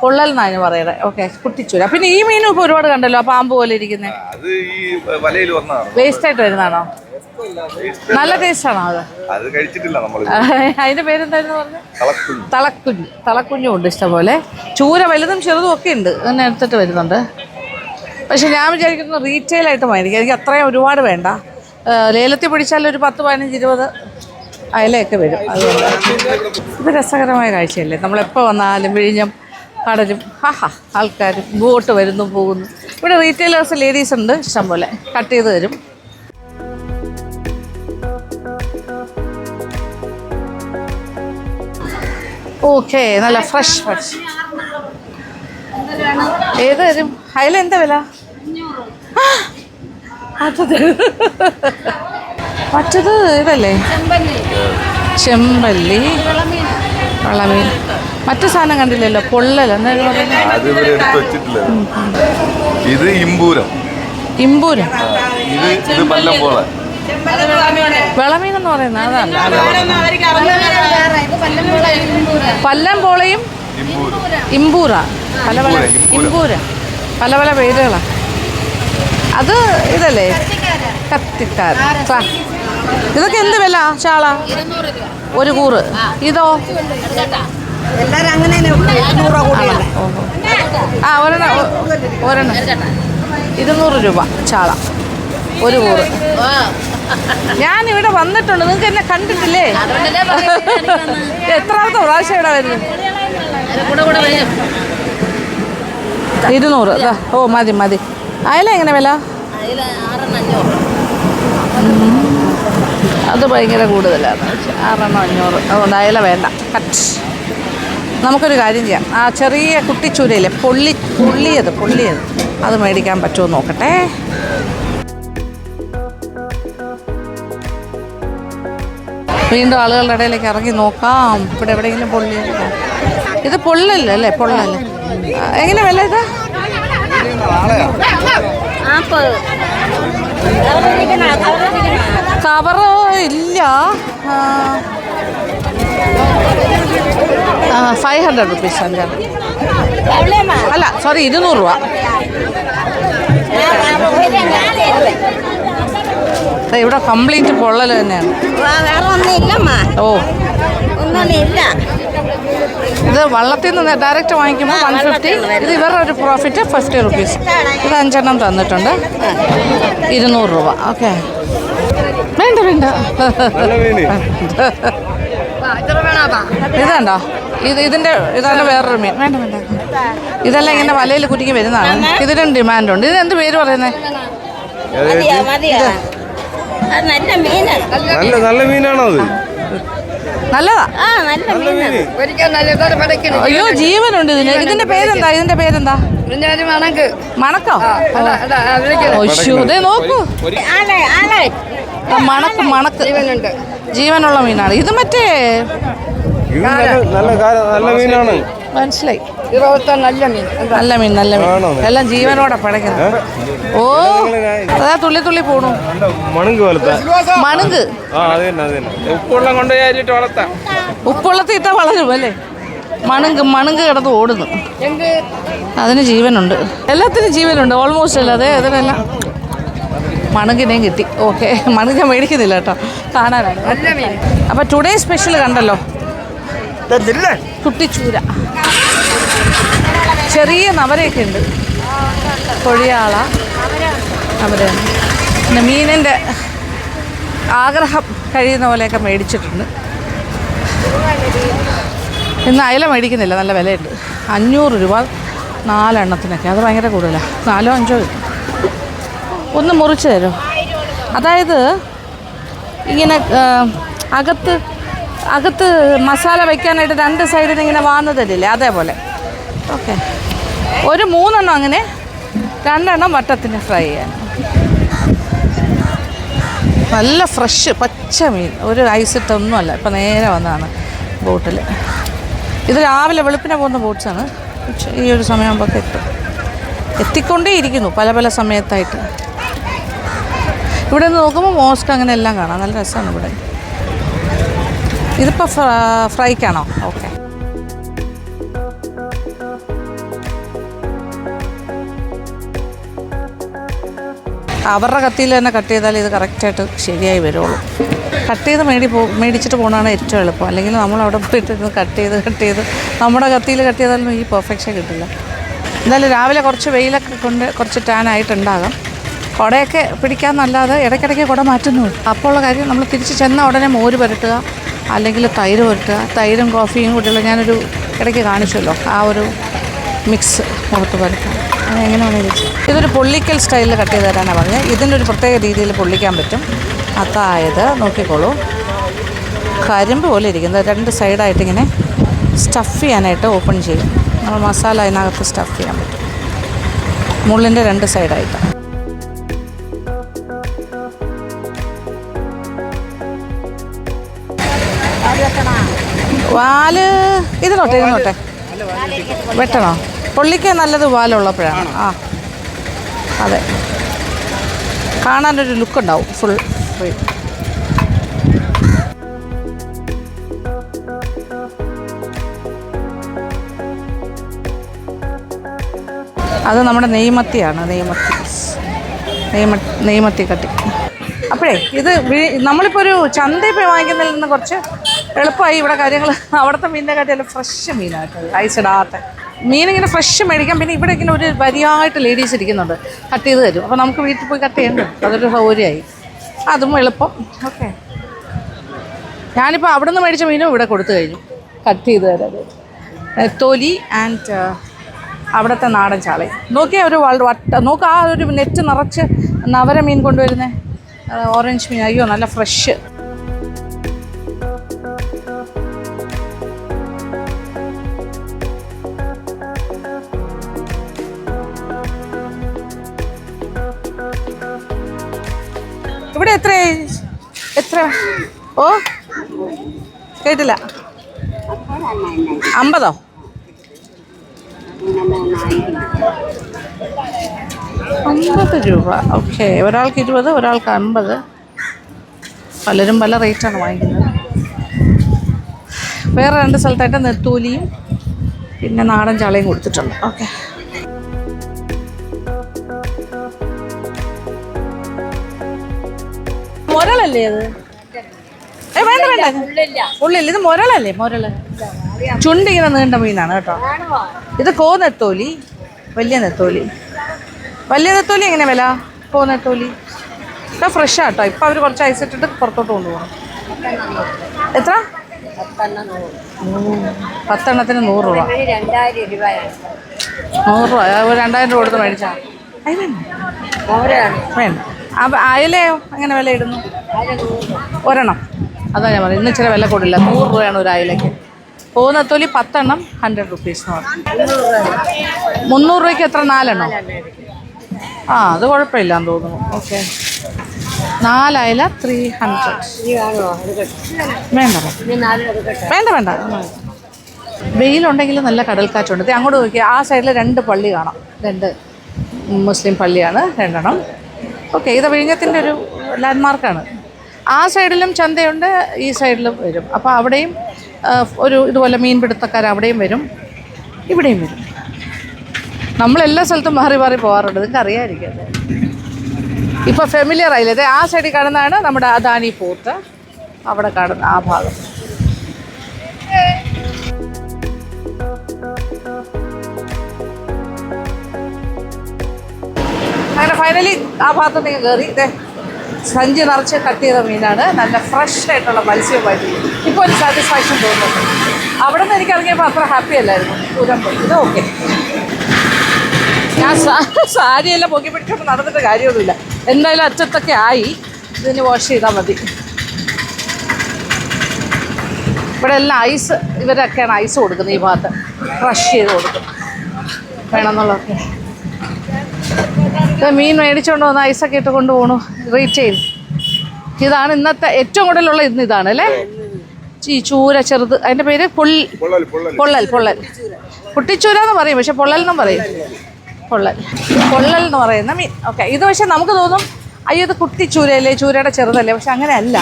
പൊള്ളൽ എന്നാണ് പറയുന്നത്. ഓക്കെ, കുട്ടിച്ചൂര. പിന്നെ ഈ മീനും ഇപ്പൊ ഒരുപാട് കണ്ടല്ലോ, പാമ്പ് പോലെ ഇരിക്കുന്നത്. വേസ്റ്റ് ആയിട്ട് വരുന്നതാണോ? നല്ല ടേസ്റ്റ് ആണോ അത്? അതിന്റെ പേരെന്തായിരുന്നു പറഞ്ഞത്? തളക്കുഞ്ഞും ഉണ്ട് ഇഷ്ടംപോലെ. ചൂര വലുതും ചെറുതും ഒക്കെ ഉണ്ട്. അങ്ങനെ എടുത്തിട്ട് വരുന്നുണ്ട്. പക്ഷെ ഞാൻ വിചാരിക്കുന്നത് റീറ്റെയിൽ ആയിട്ട് വാങ്ങിക്കും. എനിക്ക് അത്രയും ഒരുപാട് വേണ്ട. ലേലത്തിൽ പിടിച്ചാൽ ഒരു 10, 15, 20 അയലയൊക്കെ വരും. അതുകൊണ്ട് ഇത് രസകരമായ കാഴ്ചയല്ലേ? നമ്മളെപ്പോൾ വന്നാലും വിഴിഞ്ഞം കടലും ആൾക്കാരും ബോട്ട് വരുന്നു പോകുന്നു. ഇവിടെ റീറ്റെയിലേഴ്സ് ലേഡീസ് ഉണ്ട് ഇഷ്ടംപോലെ, കട്ട് ചെയ്ത് തരും. ഓക്കെ നല്ല ഫ്രഷ് ഫ്രഷ്. ഏത് തരും? അതിൽ എന്താ വില? അത് മറ്റത് ഇതല്ലേ? ചെമ്പല്ലി, വളമീൻ. മറ്റു സാധനം കണ്ടില്ലല്ലോ, പൊള്ളൽ. എന്തായാലും ഇത് ഇമ്പൂരം. ഇമ്പൂരം. ഇത് പല്ലംപോള. വിളമീൻ എന്ന് പറയുന്നത് അതല്ല. പല്ലംപോളയും ഇമ്പൂര. പല പല ഇമ്പൂര, പല പല പേരുകളാണ്. അത് ഇതല്ലേ? കത്തിക്കാർ. ഇതൊക്കെ എന്ത് വില ചാള? 1 കൂറ്. ഇതോ? ആ ഒരെണ്ണം 200 രൂപ ചാള 1 കൂറ്. ഞാനിവിടെ വന്നിട്ടുണ്ട്, നിങ്ങൾക്ക് എന്നെ കണ്ടിട്ടില്ലേ? എത്രാമത്തെ പ്രാവശ്യം ഇവിടെ വരുന്നത്? 200. ഓ മതി മതി. അയല എങ്ങനെ വില? അത് ഭയങ്കര കൂടുതലാണ്. 6,500. അതുകൊണ്ട് അയല വേണ്ട, കട്ട്. നമുക്കൊരു കാര്യം ചെയ്യാം, ആ ചെറിയ കുട്ടിച്ചൂരയില്ലേ, പൊള്ളിയത് അത് മേടിക്കാൻ പറ്റുമോ നോക്കട്ടെ. വീണ്ടും ആളുകളുടെ ഇടയിലേക്ക് ഇറങ്ങി നോക്കാം. ഇവിടെ എവിടെയെങ്കിലും പൊള്ളിയത്. ഇത് പൊള്ളല്ലോ അല്ലേ? പൊള്ളല്ലേ? എങ്ങനെ വില ഇത്? കവറ് ഇല്ല. 500 റുപ്പീസ്. അല്ല സോറി, 200 രൂപ. ഇവിടെ കംപ്ലീറ്റ് പൊള്ളൽ തന്നെയാണ്. ഓ ഇത് വള്ളത്തിൽ നിന്ന് ഡയറക്റ്റ് വാങ്ങിക്കുമ്പോൾ 150. ഇത് ഇവരുടെ ഒരു പ്രോഫിറ്റ് 50 റുപ്പീസ്. ഇത് 5 എണ്ണം തന്നിട്ടുണ്ട്, 200 രൂപ. ഓക്കെ, വേണ്ട വേണ്ട. ഇതുണ്ടോ? ഇതാണ് വേറൊരു മീൻ. വേണ്ട വേണ്ട. ഇതെല്ലാം ഇങ്ങനെ വലയിൽ കുരുക്കി വരുന്നതാണ്. ഇതിനും ഡിമാൻഡുണ്ട്. ഇത് എന്ത് പേര് പറയുന്നത്? നല്ല മീനാണോ അത്? നല്ലതാ. അയ്യോ ജീവനുണ്ട് ഇതിന്. ഇതിന്റെ പേരെന്താ? മണക്കോ? നോക്കൂ, മണക്ക് ജീവനുള്ള മീനാണ് ഇത്. മറ്റേ നല്ല മീനാണ്, മനസ്സിലായി. നല്ല മീൻ എല്ലാം ജീവനോടെ പടയ്ക്കുന്നു. ഓ അതാ തുള്ളി തുള്ളി പോണു. മണുങ്ക് ഉപ്പുള്ളത്തിൽ ഇട്ടാ വളരും അല്ലേ? മണുങ്ക് കിടന്ന് ഓടുന്നു. അതിന് ജീവനുണ്ട്, എല്ലാത്തിനും ജീവനുണ്ട് ഓൾമോസ്റ്റ്. അല്ലാതെ അതിനെല്ലാം. മണുങ്കിനെയും കിട്ടി. ഓക്കെ, മണുങ്ക മേടിക്കുന്നില്ല കേട്ടോ, കാണാനാണ്. അപ്പം ടുഡേ സ്പെഷ്യൽ കണ്ടല്ലോ, കുട്ടിച്ചൂര. ചെറിയ നവരയൊക്കെ ഉണ്ട്, കൊഴിയാള അവരാണ്. പിന്നെ മീനിൻ്റെ ആഗ്രഹം കഴിയുന്ന പോലെയൊക്കെ മേടിച്ചിട്ടുണ്ട്. ഇന്ന് അയല മേടിക്കുന്നില്ല, നല്ല വിലയുണ്ട്. 500 രൂപ 4 എണ്ണത്തിനൊക്കെ. അത് ഭയങ്കര കൂടുതലാണ്. 4 5 കിട്ടും. ഒന്ന് മുറിച്ച് തരുമോ? അതായത് ഇങ്ങനെ അകത്ത് മസാല വയ്ക്കാനായിട്ട് 2 സൈഡിൽ നിന്ന് ഇങ്ങനെ വാന്ന് തരില്ലേ, അതേപോലെ. ഓക്കെ, ഒരു 3 എണ്ണം അങ്ങനെ, 2 എണ്ണം വട്ടത്തിന് ഫ്രൈ ചെയ്യാൻ. നല്ല ഫ്രഷ് പച്ച മീൻ, ഒരു ഐസിട്ടൊന്നുമല്ല. ഇപ്പം നേരെ വന്നതാണ് ബോട്ടിൽ. ഇത് രാവിലെ വെളുപ്പിനെ പോകുന്ന ബോട്ട്സാണ്. ഈ ഒരു സമയമാകുമ്പോൾ എത്തിക്കൊണ്ടേ ഇരിക്കുന്നു പല പല സമയത്തായിട്ട്. ഇവിടെ നിന്ന് നോക്കുമ്പോൾ മോസ്ക് അങ്ങനെ എല്ലാം കാണാം. നല്ല രസമാണ് ഇവിടെ. ഇതിപ്പോൾ ഫ്രൈക്കാണോ? ഓക്കെ. അവരുടെ കത്തിയിൽ തന്നെ കട്ട് ചെയ്താൽ ഇത് കറക്റ്റായിട്ട് ശരിയായി വരുള്ളൂ. കട്ട് ചെയ്ത് മേടിച്ചിട്ട് പോകുന്നതാണ് ഏറ്റവും എളുപ്പം. അല്ലെങ്കിൽ നമ്മളവിടെ പോയിട്ട് കട്ട് ചെയ്ത് നമ്മുടെ കത്തിയിൽ കട്ട് ചെയ്താലും ഈ പെർഫെക്ഷൻ കിട്ടില്ല. എന്തായാലും രാവിലെ കുറച്ച് വെയിലൊക്കെ കൊണ്ട് കുറച്ച് ടാനായിട്ടുണ്ടാകാം. കുടയൊക്കെ പിടിക്കാമെന്നല്ലാതെ ഇടയ്ക്കിടയ്ക്ക് കുട മാറ്റുന്നു. അപ്പോൾ ഉള്ള കാര്യം, നമ്മൾ തിരിച്ച് ചെന്ന ഉടനെ മോര് പുരട്ടുക, അല്ലെങ്കിൽ തൈര് പുരട്ടുക. തൈരും കോഫിയും കൂട്ടിയുള്ള ഞാനൊരു ഇടയ്ക്ക് കാണിച്ചല്ലോ, ആ ഒരു മിക്സ് മുഖത്ത് പുരട്ടുക. എങ്ങനെ വേണമെങ്കിൽ വെച്ച്. ഇതൊരു പൊള്ളിക്കൽ സ്റ്റൈലിൽ കട്ട് ചെയ്ത് തരാനാണ് പറഞ്ഞത്. ഇതിൻ്റെ ഒരു പ്രത്യേക രീതിയിൽ പൊള്ളിക്കാൻ പറ്റും. അതായത് നോക്കിക്കോളൂ, കരിമ്പ് പോലെ ഇരിക്കുന്നത് 2 സൈഡായിട്ടിങ്ങനെ സ്റ്റഫ് ചെയ്യാനായിട്ട് ഓപ്പൺ ചെയ്യും. നമ്മൾ മസാല അതിനകത്ത് സ്റ്റഫ് ചെയ്യാൻ പറ്റും, മുള്ളിൻ്റെ 2 സൈഡായിട്ട്. വാല് ഇതിനോട്ടെ വെട്ടണോ? പൊള്ളിക്ക് നല്ലത് വാലുള്ളപ്പോഴാണ്. ആ അതെ, കാണാനൊരു ലുക്ക് ഉണ്ടാവും. Full free. അത് നമ്മുടെ നെയ്മത്തിയാണ്, നെയ്മത്തി കട്ടി. അപ്പോഴേ ഇത് നമ്മളിപ്പോൾ ഒരു ചന്തയിൽ പോയി വാങ്ങിക്കുന്നതിൽ നിന്ന് കുറച്ച് എളുപ്പമായി ഇവിടെ കാര്യങ്ങൾ. അവിടുത്തെ മീനിനെ കാട്ടിയാലും ഫ്രഷ് മീനായിട്ട്, ഐസ് ഇടാത്ത മീനിങ്ങനെ ഫ്രഷ് മേടിക്കാം. പിന്നെ ഇവിടെ ഇങ്ങനെ ഒരു വരിയായിട്ട് ലേഡീസ് ഇരിക്കുന്നുണ്ട്, കട്ട് ചെയ്ത് തരും. അപ്പോൾ നമുക്ക് വീട്ടിൽ പോയി കട്ട് ചെയ്യണ്ട, അതൊരു സൗകര്യമായി, അതും എളുപ്പം. ഓക്കെ, ഞാനിപ്പോൾ അവിടെ നിന്ന് മേടിച്ച മീനും ഇവിടെ കൊടുത്തു കഴിഞ്ഞു, കട്ട് ചെയ്ത് തരാം. നെത്തോലി ആൻഡ് അവിടുത്തെ നാടൻ ചാളയും. നോക്കിയാൽ ഒരു നോക്കുക, ആ ഒരു നെറ്റ് നിറച്ച് നവര മീൻ കൊണ്ടുവരുന്നത്, ഓറഞ്ച് മീൻ. അയ്യോ നല്ല ഫ്രഷ്. ഇവിടെ എത്ര ഓ കേട്ടില്ല? 50? ₹50. ഓക്കെ, ഒരാൾക്ക് 20, ഒരാൾക്ക് 50. പലരും പല റേറ്റാണ് വാങ്ങിക്കുന്നത്. വേറെ 2 സ്ഥലത്തായിട്ട് നെത്തോലിയും പിന്നെ നാടൻ ചാളയും കൊടുത്തിട്ടുണ്ട്. ഓക്കെ, മുരളല്ലേ അത്? വേണ്ട, ഉള്ളില്ല. ഇത് മുരളല്ലേ? ചുണ്ടിങ്ങനെ നീണ്ട മീനാണ് കേട്ടോ. ഇത് നെത്തോലി, വലിയ നെത്തോലി എങ്ങനെ വില? നെത്തോലി ഇപ്പം ഫ്രഷാട്ടോ. ഇപ്പം അവർ കുറച്ച് ഐസ് ഇട്ടിട്ട് പുറത്തോട്ട് കൊണ്ടുപോകണം. എത്ര? 10 എണ്ണത്തിന് ₹100. 100 രൂപ, 2000 രൂപ കൊടുത്ത് മേടിച്ചാൽ വേണ്ട. അപ്പം അയലയോ എങ്ങനെ വില ഇടുന്നു? ഒരെണ്ണം, അതാ ഞാൻ പറയുന്നത്. ഇന്ന് ഇച്ചിരി വില കൂടില്ല, 100 രൂപയാണ് ഒരു അയലയ്ക്ക്. നെത്തോലി 10 എണ്ണം ₹100 എന്ന് പറഞ്ഞു. 300 രൂപയ്ക്ക് എത്ര? 4 എണ്ണം? ആ, അത് കുഴപ്പമില്ലാന്ന് തോന്നുന്നു. ഓക്കെ, 4 അയല 300. വേണ്ട. വെയിലുണ്ടെങ്കിൽ നല്ല കടൽക്കാറ്റുണ്ട്. അങ്ങോട്ട് നോക്കിയാൽ ആ സൈഡിൽ 2 പള്ളി കാണാം. 2 മുസ്ലിം പള്ളിയാണ്, 2 എണ്ണം. ഓക്കെ, ഇത് വിഴിഞ്ഞത്തിൻ്റെ ഒരു ലാൻഡ്മാർക്കാണ്. ആ സൈഡിലും ചന്തയുണ്ട്, ഈ സൈഡിലും വരും. അപ്പോൾ അവിടെയും ഒരു ഇതുപോലെ മീൻപിടുത്തക്കാർ അവിടെയും വരും, ഇവിടെയും വരും. നമ്മളെല്ലാ സ്ഥലത്തും മാറി പോകാറുണ്ട്, നിങ്ങൾക്ക് അറിയാമായിരിക്കും. ഇപ്പോൾ ഫെമിലിയർ ആയില്ലേ? ആ സൈഡിൽ കാണുന്നതാണ് നമ്മുടെ അദാനി പോർട്ട്, അവിടെ കാണുന്ന ആ ഭാഗം. അങ്ങനെ ഫൈനലി ആ ഭാഗത്ത് നിങ്ങൾ കയറി. സഞ്ചി നിറച്ച് കട്ട് ചെയ്ത മീനാണ്, നല്ല ഫ്രഷ് ആയിട്ടുള്ള മത്സ്യവുമായിട്ട് ഇപ്പോൾ ഒരു സാറ്റിസ്ഫാക്ഷൻ തോന്നുന്നുണ്ട്. അവിടെ നിന്ന് എനിക്ക് ഇറങ്ങിയപ്പോൾ അത്ര ഹാപ്പി അല്ലായിരുന്നു. ഇത് ഓക്കെ. ഞാൻ സാരിയെല്ലാം പൊക്കി പിടിച്ചപ്പോൾ നടന്നിട്ട് കാര്യമൊന്നുമില്ല. എന്തായാലും അറ്റത്തൊക്കെ ആയി, ഇതിന് വാഷ് ചെയ്താൽ മതി. ഇവിടെ എല്ലാം ഐസ്, ഇവരൊക്കെയാണ് ഐസ് കൊടുക്കുന്നത് ഈ ഭാഗത്ത്, ക്രഷ് ചെയ്ത് കൊടുക്കും വേണമെന്നുള്ളതൊക്കെ. മീൻ മേടിച്ചുകൊണ്ട് വന്ന് ഐസൊക്കെ ഇട്ട് കൊണ്ടുപോകണു, റീച്ച് ചെയ്ത്. ഇതാണ് ഇന്നത്തെ ഏറ്റവും കൂടുതലുള്ള ഇതാണ് അല്ലേ? ഈ ചൂര ചെറുത്, അതിൻ്റെ പേര് പൊള്ളൽ. കുട്ടിച്ചൂര എന്ന് പറയും, പക്ഷെ പൊള്ളൽ എന്നും പറയും. പൊള്ളൽ എന്ന് പറയുന്ന മീൻ. ഓക്കെ, ഇത് പക്ഷെ നമുക്ക് തോന്നും അയ്യോ ഇത് കുട്ടിച്ചൂരയല്ലേ, ചൂരയുടെ ചെറുതല്ലേ. പക്ഷെ അങ്ങനെയല്ല,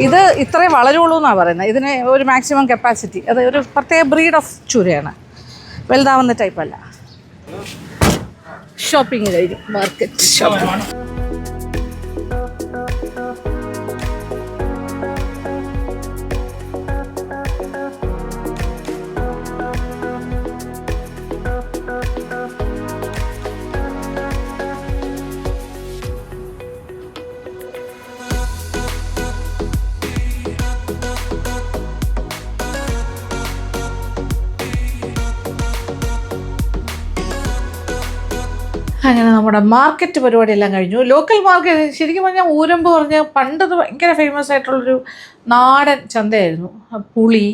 ഇത് ഇത്രയും വളരുള്ളൂ എന്നാണ് പറയുന്നത്. ഇതിന് ഒരു മാക്സിമം കപ്പാസിറ്റി, അത് ഒരു പ്രത്യേക ബ്രീഡ് ഓഫ് ചൂരയാണ്, വലുതാവുന്ന ടൈപ്പല്ല. ഷോപ്പിംഗ് കഴിഞ്ഞു, മാർക്കറ്റ് ഷോപ്പിംഗ്. അങ്ങനെ നമ്മുടെ മാർക്കറ്റ് പരിപാടിയെല്ലാം കഴിഞ്ഞു. ലോക്കൽ മാർക്കറ്റ് ശരിക്കും പറഞ്ഞാൽ ഊരമ്പ് പറഞ്ഞാൽ പണ്ടത് ഭയങ്കര ഫേമസ് ആയിട്ടുള്ളൊരു നാടൻ ചന്തയായിരുന്നു. പുളി,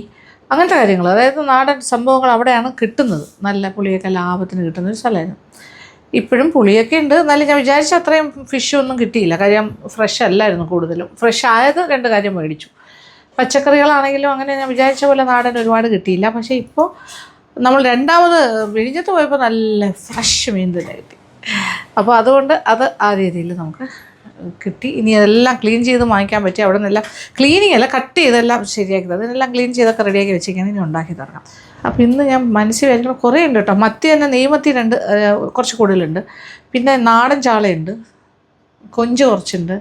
അങ്ങനത്തെ കാര്യങ്ങൾ. അതായത് നാടൻ സംഭവങ്ങൾ അവിടെയാണ് കിട്ടുന്നത്. നല്ല പുളിയൊക്കെ ലാഭത്തിന് കിട്ടുന്ന ഒരു സ്ഥലമായിരുന്നു. ഇപ്പോഴും പുളിയൊക്കെ ഉണ്ട്, എന്നാലും ഞാൻ വിചാരിച്ച അത്രയും ഫിഷൊന്നും കിട്ടിയില്ല. കാര്യം ഫ്രഷ് അല്ലായിരുന്നു കൂടുതലും. ഫ്രഷ് ആയത് 2 കാര്യം മേടിച്ചു. പച്ചക്കറികളാണെങ്കിലും അങ്ങനെ ഞാൻ വിചാരിച്ച പോലെ നാടൻ ഒരുപാട് കിട്ടിയില്ല. പക്ഷേ ഇപ്പോൾ നമ്മൾ രണ്ടാമത് വിഴിഞ്ഞത്ത് പോയപ്പോൾ നല്ല ഫ്രഷ് മീൻ തന്നെ കിട്ടി. അപ്പോൾ അതുകൊണ്ട് അത് ആ രീതിയിൽ നമുക്ക് കിട്ടി. ഇനി അതെല്ലാം ക്ലീൻ ചെയ്ത് വാങ്ങിക്കാൻ പറ്റി. അവിടെ നിന്നെല്ലാം ക്ലീനിങ് അല്ല, കട്ട് ചെയ്തെല്ലാം ശരിയാക്കി, അതിനെല്ലാം ക്ലീൻ ചെയ്തൊക്കെ റെഡിയാക്കി വെച്ചിരിക്കാൻ ഇനി ഉണ്ടാക്കി തുടങ്ങാം. അപ്പോൾ ഇന്ന് ഞാൻ മനസ്സിൽ വിചാരിക്കണം കുറേ ഉണ്ട് കേട്ടോ. മത്തി തന്നെ നെയ്മത്തി 2 കുറച്ച് കൂടുതലുണ്ട്. പിന്നെ നാടൻ ചാളയുണ്ട്, കൊഞ്ച് കുറച്ചുണ്ട്,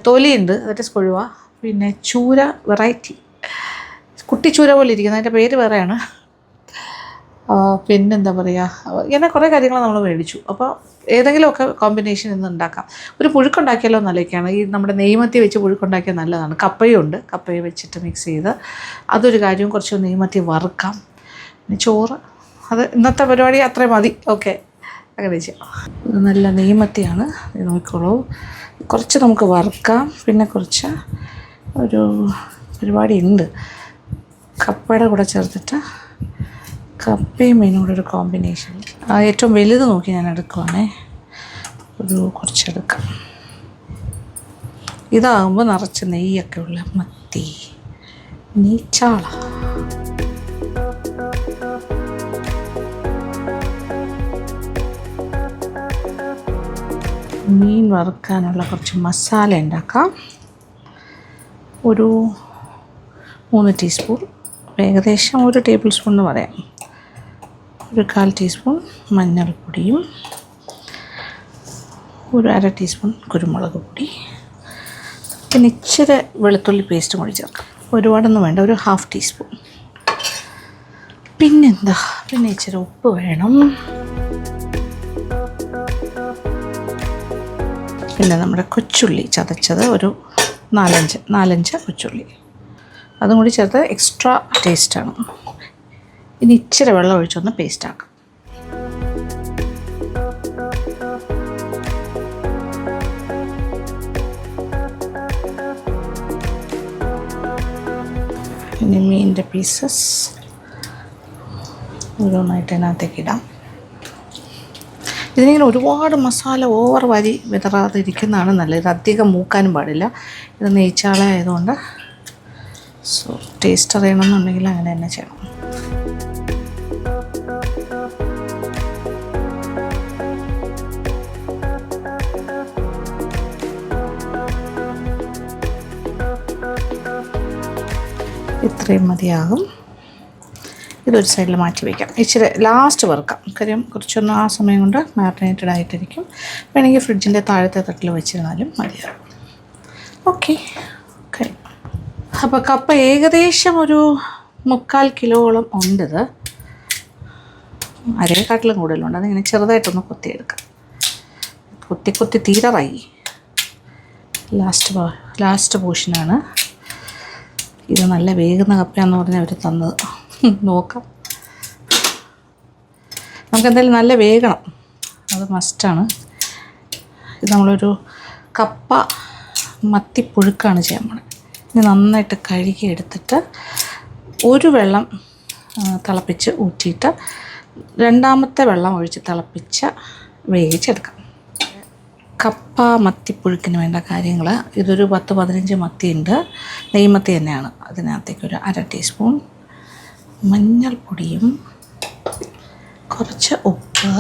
തൊലിയുണ്ട്, അതായത് കൊഴുവ, പിന്നെ ചൂര വെറൈറ്റി, കുട്ടി ചൂര പോലെ ഇരിക്കുന്നത്, അതിൻ്റെ പേര് വേറെയാണ്. പിന്നെന്താ പറയുക, ഇങ്ങനെ കുറേ കാര്യങ്ങൾ നമ്മൾ മേടിച്ചു. അപ്പോൾ ഏതെങ്കിലുമൊക്കെ കോമ്പിനേഷൻ ഇന്ന് ഉണ്ടാക്കാം. ഒരു പുഴുക്കുണ്ടാക്കിയാലോ നല്ലതൊക്കെയാണ്. ഈ നമ്മുടെ നെയ്മത്തി വെച്ച് പുഴുക്കുണ്ടാക്കിയാൽ നല്ലതാണ്. കപ്പയും ഉണ്ട്, കപ്പയും വെച്ചിട്ട് മിക്സ് ചെയ്ത് അതൊരു കാര്യവും. കുറച്ച് നെയ്മത്തി വറുക്കാം. പിന്നെ ചോറ്, അത് ഇന്നത്തെ പരിപാടി അത്രയും മതി. ഓക്കെ, അങ്ങനെ ചെയ്യാം. ഇത് നല്ല നെയ്മത്തിയാണ്, ഇത് നോക്കിക്കോളൂ. കുറച്ച് നമുക്ക് വറുക്കാം. പിന്നെ കുറച്ച് ഒരു പരിപാടി ഉണ്ട്, കപ്പയുടെ കൂടെ ചേർത്തിട്ട് കപ്പയും മീനും കൂടെ ഒരു കോമ്പിനേഷൻ. ഏറ്റവും വലുത് നോക്കി ഞാൻ എടുക്കുവാണേ, ഒരു കുറച്ചെടുക്കാം. ഇതാകുമ്പോൾ നിറച്ച് നെയ്യൊക്കെ ഉള്ള മത്തി, നീച്ചാള. മീൻ വറുക്കാനുള്ള കുറച്ച് മസാല ഉണ്ടാക്കാം. ഒരു 3 ടീസ്പൂൺ, ഏകദേശം 1 ടേബിൾ സ്പൂൺ എന്ന് പറയാം. ഒരു 1/4 ടീസ്പൂൺ മഞ്ഞൾപ്പൊടിയും, ഒരു 1/2 ടീസ്പൂൺ കുരുമുളക് പൊടി, പിന്നെ ഇച്ചിരി വെളുത്തുള്ളി പേസ്റ്റും കൂടി ചേർക്കാം. ഒരുപാടൊന്നും വേണ്ട, ഒരു 1/2 ടീസ്പൂൺ. പിന്നെന്താ, പിന്നെ ഇച്ചിരി ഉപ്പ് വേണം. പിന്നെ നമ്മുടെ കൊച്ചുള്ളി ചതച്ചത് ഒരു 4-5 കൊച്ചുള്ളി, അതും കൂടി ചേർത്ത് എക്സ്ട്രാ ടേസ്റ്റാണ്. ഇനി ഇച്ചിരി വെള്ളം ഒഴിച്ചൊന്ന് പേസ്റ്റാക്കാം. ഇനി മീനിൻ്റെ പീസസ് ഓരോന്നായിട്ട് അതിനകത്തേക്ക് ഇടാം. ഇതിനിങ്ങനെ ഒരുപാട് മസാല ഓവർ വരി വിതറാതെ ഇരിക്കുന്നതാണ് നല്ലത്. ഇത് അധികം മൂക്കാനും പാടില്ല. ഇത് നെയ്ച്ചാള ആയതുകൊണ്ട് സോ ടേസ്റ്റ് അറിയണമെന്നുണ്ടെങ്കിൽ അങ്ങനെ തന്നെ ചെയ്യണം. ഇത്രയും മതിയാകും. ഇതൊരു സൈഡിൽ മാറ്റി വയ്ക്കാം. ഇച്ചിരി ലാസ്റ്റ് വറുക്കാം. കാര്യം കുറച്ചൊന്ന് ആ സമയം കൊണ്ട് മാരിനേറ്റഡ് ആയിട്ടിരിക്കും. വേണമെങ്കിൽ ഫ്രിഡ്ജിൻ്റെ താഴത്തെ തട്ടിൽ വെച്ചിരുന്നാലും മതിയാകും. ഓക്കെ. അപ്പോൾ കപ്പ ഏകദേശം ഒരു 3/4 കിലോളം ഉണ്ടത്. അരേക്കാട്ടിലും കൂടുതലുണ്ട്. അതിങ്ങനെ ചെറുതായിട്ടൊന്ന് കൊത്തിയെടുക്കാം. കൊത്തി തീരാറായി. ലാസ്റ്റ് പോർഷനാണ് ഇത്. നല്ല വേകുന്ന കപ്പയാന്ന് പറഞ്ഞാൽ അവർ തന്നത്. നോക്കാം, നമുക്കെന്തായാലും നല്ല വേഗണം, അത് മസ്റ്റാണ്. ഇത് നമ്മളൊരു കപ്പ മത്തിപ്പുഴുക്കാണ് ചെയ്യാൻ പോകുന്നത്. ഇത് നന്നായിട്ട് കഴുകി എടുത്തിട്ട് ഒരു വെള്ളം തിളപ്പിച്ച് ഊറ്റിയിട്ട് രണ്ടാമത്തെ വെള്ളം ഒഴിച്ച് തിളപ്പിച്ച് വേവിച്ചെടുക്കാം. കപ്പ മത്തിപ്പുഴുക്കിന് വേണ്ട കാര്യങ്ങൾ, ഇതൊരു 10-15 മത്തിയുണ്ട്. നെയ്മത്തി തന്നെയാണ്. അതിനകത്തേക്ക് ഒരു 1/2 ടീസ്പൂൺ മഞ്ഞൾപ്പൊടിയും കുറച്ച് ഉപ്പ്,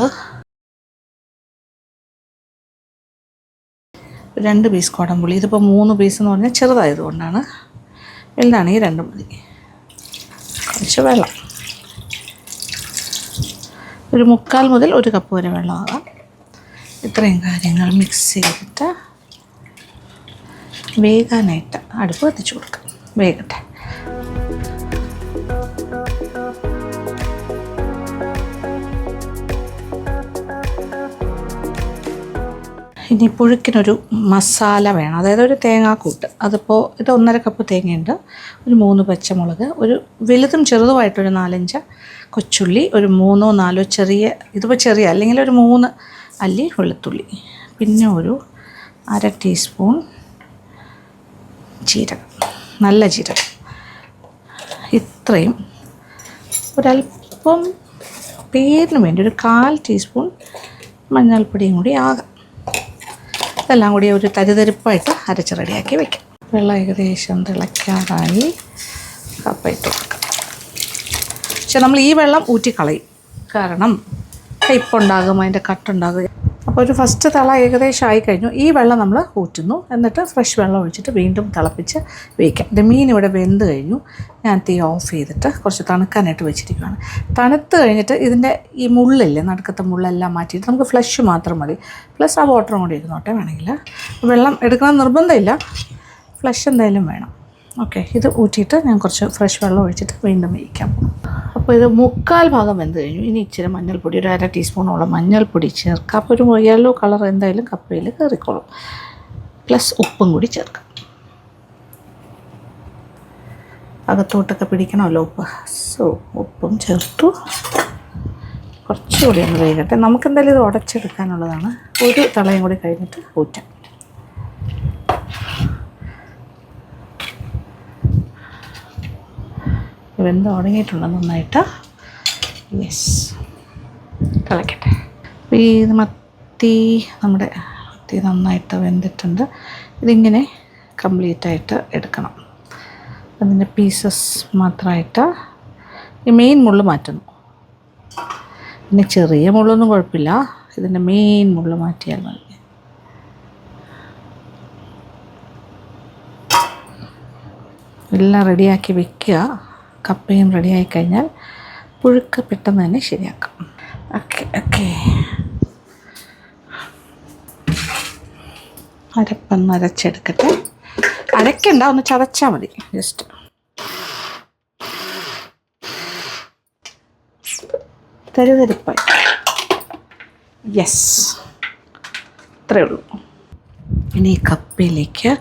2 പീസ് കുടംപുളി. ഇതിപ്പോൾ 3 പീസ് എന്ന് പറഞ്ഞാൽ ചെറുതായതുകൊണ്ടാണ്, വലുതാണെങ്കിൽ 2 മതി. കുറച്ച് വെള്ളം, ഒരു 3/4 മുതൽ 1 കപ്പ് വരെ വെള്ളമാകാം. ഇത്രയും കാര്യങ്ങൾ മിക്സ് ചെയ്തിട്ട് വേകാനായിട്ട് അടുപ്പ് കത്തിച്ച് കൊടുക്കാം. വേകട്ടെ. ഇനി പുഴുക്കിനൊരു മസാല വേണം, അതായത് ഒരു തേങ്ങാക്കൂട്ട്. അതിപ്പോൾ ഇത് 1/2 കപ്പ് തേങ്ങയുണ്ട്, ഒരു 3 പച്ചമുളക്, ഒരു വലുതും ചെറുതുമായിട്ടൊരു 4-5 കൊച്ചുള്ളി, ഒരു 3-4 ചെറിയ, ഇതിപ്പോൾ ചെറിയ അല്ലെങ്കിൽ ഒരു 3 അല്ലി വെളുത്തുള്ളി, പിന്നെ ഒരു 1/2 ടീസ്പൂൺ ജീരകം, നല്ല ജീരകം. ഇത്രയും ഒരല്പം പേരിന് വേണ്ടി ഒരു 1/4 ടീസ്പൂൺ മഞ്ഞൾപ്പൊടിയും കൂടി ആകാം. ഇതെല്ലാം കൂടി ഒരു തരിതരിപ്പായിട്ട് അരച്ച് റെഡിയാക്കി വയ്ക്കാം. വെള്ളം ഏകദേശം തിളയ്ക്കാറായി. കപ്പ ഇട്ട് കൊടുക്കാം. പക്ഷെ നമ്മൾ ഈ വെള്ളം ഊറ്റിക്കളയും, കാരണം കയ്പുണ്ടാകും, അതിൻ്റെ കട്ടുണ്ടാകും. അപ്പോൾ ഒരു ഫസ്റ്റ് തള ഏകദേശം ആയിക്കഴിഞ്ഞു. ഈ വെള്ളം നമ്മൾ ഊറ്റുന്നു, എന്നിട്ട് ഫ്രഷ് വെള്ളം ഒഴിച്ചിട്ട് വീണ്ടും തിളപ്പിച്ച് വേവിക്കാം. എൻ്റെ മീൻ ഇവിടെ വെന്ത് കഴിഞ്ഞു. ഞാൻ തീ ഓഫ് ചെയ്തിട്ട് കുറച്ച് തണുക്കാനായിട്ട് വെച്ചിരിക്കുകയാണ്. തണുത്ത് കഴിഞ്ഞിട്ട് ഇതിൻ്റെ ഈ മുള്ളില്ലേ, നടുക്കത്തെ മുള്ളെല്ലാം മാറ്റിയിട്ട് നമുക്ക് ഫ്ലഷ് മാത്രം മതി. പ്ലസ് ആ വാട്ടറും കൂടി ഇരുന്നോട്ടെ. വേണമെങ്കിൽ വെള്ളം എടുക്കണം നിർബന്ധമില്ല, ഫ്ലഷ് എന്തായാലും വേണം. ഓക്കെ, ഇത് ഊറ്റിയിട്ട് ഞാൻ കുറച്ച് ഫ്രഷ് വെള്ളം ഒഴിച്ചിട്ട് വീണ്ടും വേവിക്കാൻ പോകും. അപ്പോൾ ഇത് 1/4 ഭാഗം വെന്ത് കഴിഞ്ഞു. ഇനി ഇച്ചിരി മഞ്ഞൾപ്പൊടി, ഒരു 1/2 ടീസ്പൂണോളം മഞ്ഞൾപ്പൊടി ചേർക്കാം. അപ്പോൾ ഒരു യെല്ലോ കളർ എന്തായാലും കപ്പയിൽ കയറിക്കോളും. പ്ലസ് ഉപ്പും കൂടി ചേർക്കാം. അകത്തോട്ടൊക്കെ പിടിക്കണമല്ലോ ഉപ്പ്. സോ ഉപ്പും ചേർത്തു. കുറച്ചുകൂടി ഒന്ന് വേകട്ടെ. നമുക്കെന്തായാലും ഇത് ഉടച്ചെടുക്കാനുള്ളതാണ്. ഒരു തളയും കൂടി കഴിഞ്ഞിട്ട് ഊറ്റാം. വെന്ത് തുടങ്ങിയിട്ടുണ്ട് നന്നായിട്ട്. യെസ്, തിളക്കട്ടെ. അപ്പോൾ ഈ നമ്മുടെ മത്തി നന്നായിട്ട് വെന്തിട്ടുണ്ട്. ഇതിങ്ങനെ കംപ്ലീറ്റായിട്ട് എടുക്കണം. അതിൻ്റെ പീസസ് മാത്രമായിട്ട് ഈ മെയിൻ മുള്ള് മാറ്റുന്നു. പിന്നെ ചെറിയ മുള്ളൊന്നും കുഴപ്പമില്ല, ഇതിൻ്റെ മെയിൻ മുള്ള് മാറ്റിയാൽ മതി. എല്ലാം റെഡിയാക്കി വെക്കുക. കപ്പയും റെഡിയായി കഴിഞ്ഞാൽ പുഴുക്ക് പെട്ടെന്ന് തന്നെ ശരിയാക്കാം. ഓക്കെ, അരപ്പൊന്ന് അരച്ചെടുക്കട്ടെ. അരക്കണ്ട, ഒന്ന് ചതച്ചാൽ മതി. ജസ്റ്റ് തരിതരിപ്പായി. യെസ്, ഇത്രയേ ഉള്ളൂ. ഇനി ഈ കപ്പയിലേക്ക്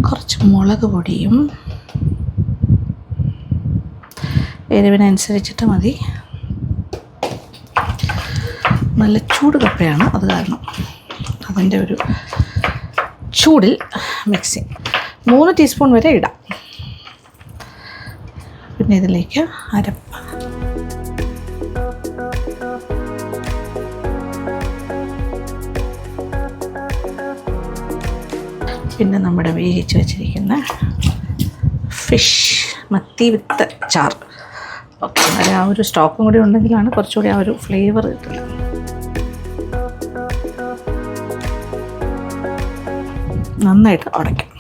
കുറച്ച് മുളക് പൊടിയും, എരിവിനനുസരിച്ചിട്ട് മതി. നല്ല ചൂട് കപ്പയാണ്, അത് കാരണം അതിൻ്റെ ഒരു ചൂടിൽ മിക്സിങ് 3 ടീസ്പൂൺ വരെ ഇടാം. പിന്നെ ഇതിലേക്ക് അരപ്പ്, പിന്നെ നമ്മുടെ വേവിച്ച് വെച്ചിരിക്കുന്ന ഫിഷ്, മത്തി വിത്ത് ചാർ. ഓക്കെ, അത് ആ ഒരു സ്റ്റോക്കും കൂടി ഉണ്ടെങ്കിലാണ് കുറച്ചുകൂടി ആ ഒരു ഫ്ലേവർ കിട്ടുന്നത്. നന്നായിട്ട് ഉടയ്ക്കാം.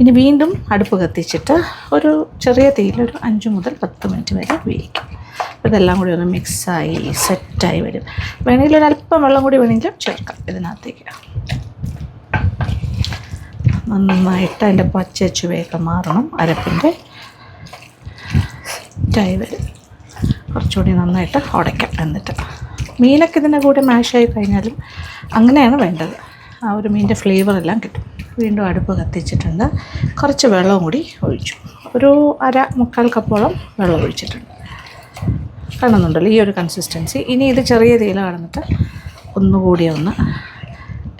ഇനി വീണ്ടും അടുപ്പ് കത്തിച്ചിട്ട് ഒരു ചെറിയ തീയിൽ ഒരു 5 മുതൽ 10 മിനിറ്റ് വരെ വേവിക്കാം. ഇതെല്ലാം കൂടി ഒന്ന് മിക്സായി സെറ്റായി വരും. വേണമെങ്കിൽ ഒരല്പം വെള്ളം കൂടി വേണമെങ്കിലും ചേർക്കാം ഇതിനകത്തേക്ക്. നന്നായിട്ട് അതിൻ്റെ പച്ച ചുവയൊക്കെ മാറണം. അരപ്പിൻ്റെ സെറ്റായി വരും. കുറച്ചുകൂടി നന്നായിട്ട് ഉടയ്ക്കാം. എന്നിട്ട് മീനൊക്കെ ഇതിൻ്റെ കൂടെ മാഷായി കഴിഞ്ഞാലും അങ്ങനെയാണ് വേണ്ടത്. ആ ഒരു മീനിൻ്റെ ഫ്ലേവറെല്ലാം കിട്ടും. വീണ്ടും അടുപ്പ് കത്തിച്ചിട്ടുണ്ട്. കുറച്ച് വെള്ളവും കൂടി ഒഴിച്ചു. ഒരു 1/4 കപ്പോളം വെള്ളം ഒഴിച്ചിട്ടുണ്ട്. കാണുന്നുണ്ടല്ലോ ഈ ഒരു കൺസിസ്റ്റൻസി. ഇനി ഇത് ചെറിയ തീയിൽ കടന്നിട്ട് ഒന്നുകൂടി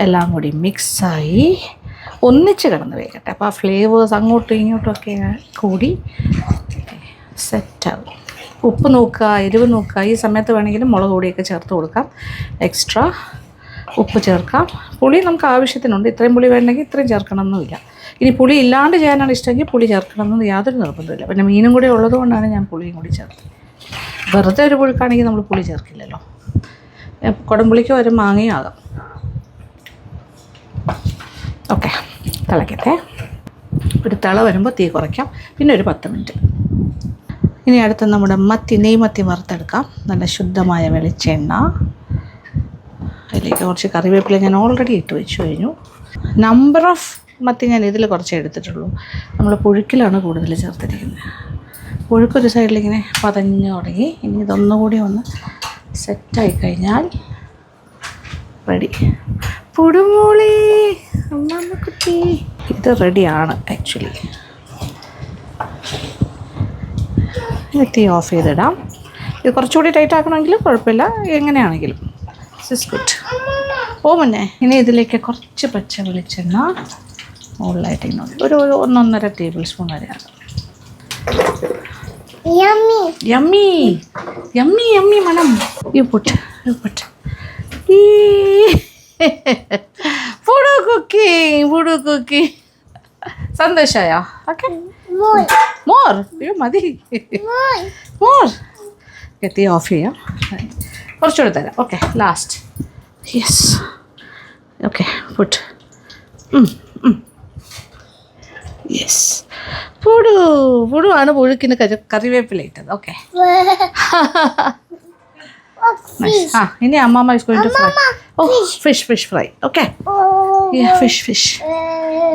എല്ലാം കൂടി മിക്സായി ഒന്നിച്ച് കിടന്ന് വേകട്ടെ. അപ്പോൾ ആ ഫ്ലേവേഴ്സ് അങ്ങോട്ടും ഇങ്ങോട്ടുമൊക്കെ കൂടി സെറ്റാകും. ഉപ്പ് നോക്കുക, എരിവ് നോക്കുക. ഈ സമയത്ത് വേണമെങ്കിലും മുളക് പൊടിയൊക്കെ ചേർത്ത് കൊടുക്കാം. എക്സ്ട്രാ ഉപ്പ് ചേർക്കാം. പുളി നമുക്ക് ആവശ്യത്തിനുണ്ട്. ഇത്രയും പുളി വേണമെങ്കിൽ ഇത്രയും ചേർക്കണമെന്നില്ല. ഇനി പുളി ഇല്ലാണ്ട് ചെയ്യാനാണ് ഇഷ്ടമെങ്കിൽ പുളി ചേർക്കണമെന്ന് യാതൊരു നിർബന്ധമില്ല. പിന്നെ മീനും കൂടി ഉള്ളത് കൊണ്ടാണ് ഞാൻ പുളിയും കൂടി ചേർത്തത്. വെറുതെ ഒരു പുഴുക്കാണെങ്കിൽ നമ്മൾ പുളി ചേർക്കില്ലല്ലോ. കുടംപുളിക്ക് ഒരു മാങ്ങയും ആകാം. ഓക്കെ, തിളക്കട്ടെ. ഒരു തിള വരുമ്പോൾ തീ കുറയ്ക്കാം. പിന്നെ ഒരു 10 മിനിറ്റ്. ഇനി അടുത്ത് നമ്മുടെ നെയ്മത്തി വറുത്തെടുക്കാം. നല്ല ശുദ്ധമായ വെളിച്ചെണ്ണ, അതിലേക്ക് കുറച്ച് കറിവേപ്പില ഞാൻ ഓൾറെഡി ഇട്ട് വെച്ച് കഴിഞ്ഞു. നമ്പർ ഓഫ് മത്തി ഞാൻ ഇതിൽ കുറച്ചേ എടുത്തിട്ടുള്ളൂ. നമ്മൾ പുഴുക്കിലാണ് കൂടുതൽ ചേർത്തിരിക്കുന്നത്. പുഴുക്കൊരു സൈഡിലിങ്ങനെ പതഞ്ഞ് തുടങ്ങി. ഇനി ഇതൊന്നുകൂടി സെറ്റായി കഴിഞ്ഞാൽ റെഡി. പുടുമോളി അമ്മക്കുട്ടി, ഇത് റെഡിയാണ് ആക്ച്വലി. തീ ഓഫ് ചെയ്തിടാം. ഇത് കുറച്ചുകൂടി ടൈറ്റ് ആക്കണമെങ്കിലും കുഴപ്പമില്ല, എങ്ങനെയാണെങ്കിലും ദിസ് ഇസ് ഗുഡ്. മുന്നേ ഇനി ഇതിലേക്ക് കുറച്ച് പച്ച വെളിച്ചെണ്ണ മുകളിലായിട്ട് ഇങ്ങനെ ഒരു 1.5 ടേബിൾ സ്പൂൺ വരെ ആകാം. യമ്മി യമ്മി യമ്മി മണം. യു പുട്ട് കുക്കി സന്തോഷായോ? Okay more. അയ്യോ മതി, മോർ. എത്തി ഓഫ് ചെയ്യാം, കുറച്ചുകൂടെ തരാം. Okay last. Yes okay put. Yes Pudu ആണ് പുഴുക്കിന് കറിവേപ്പില ഇട്ടത്. ഓക്കെ ആ ഇനി അമ്മമ്മ is going to fry. Oh fish fry. Okay fish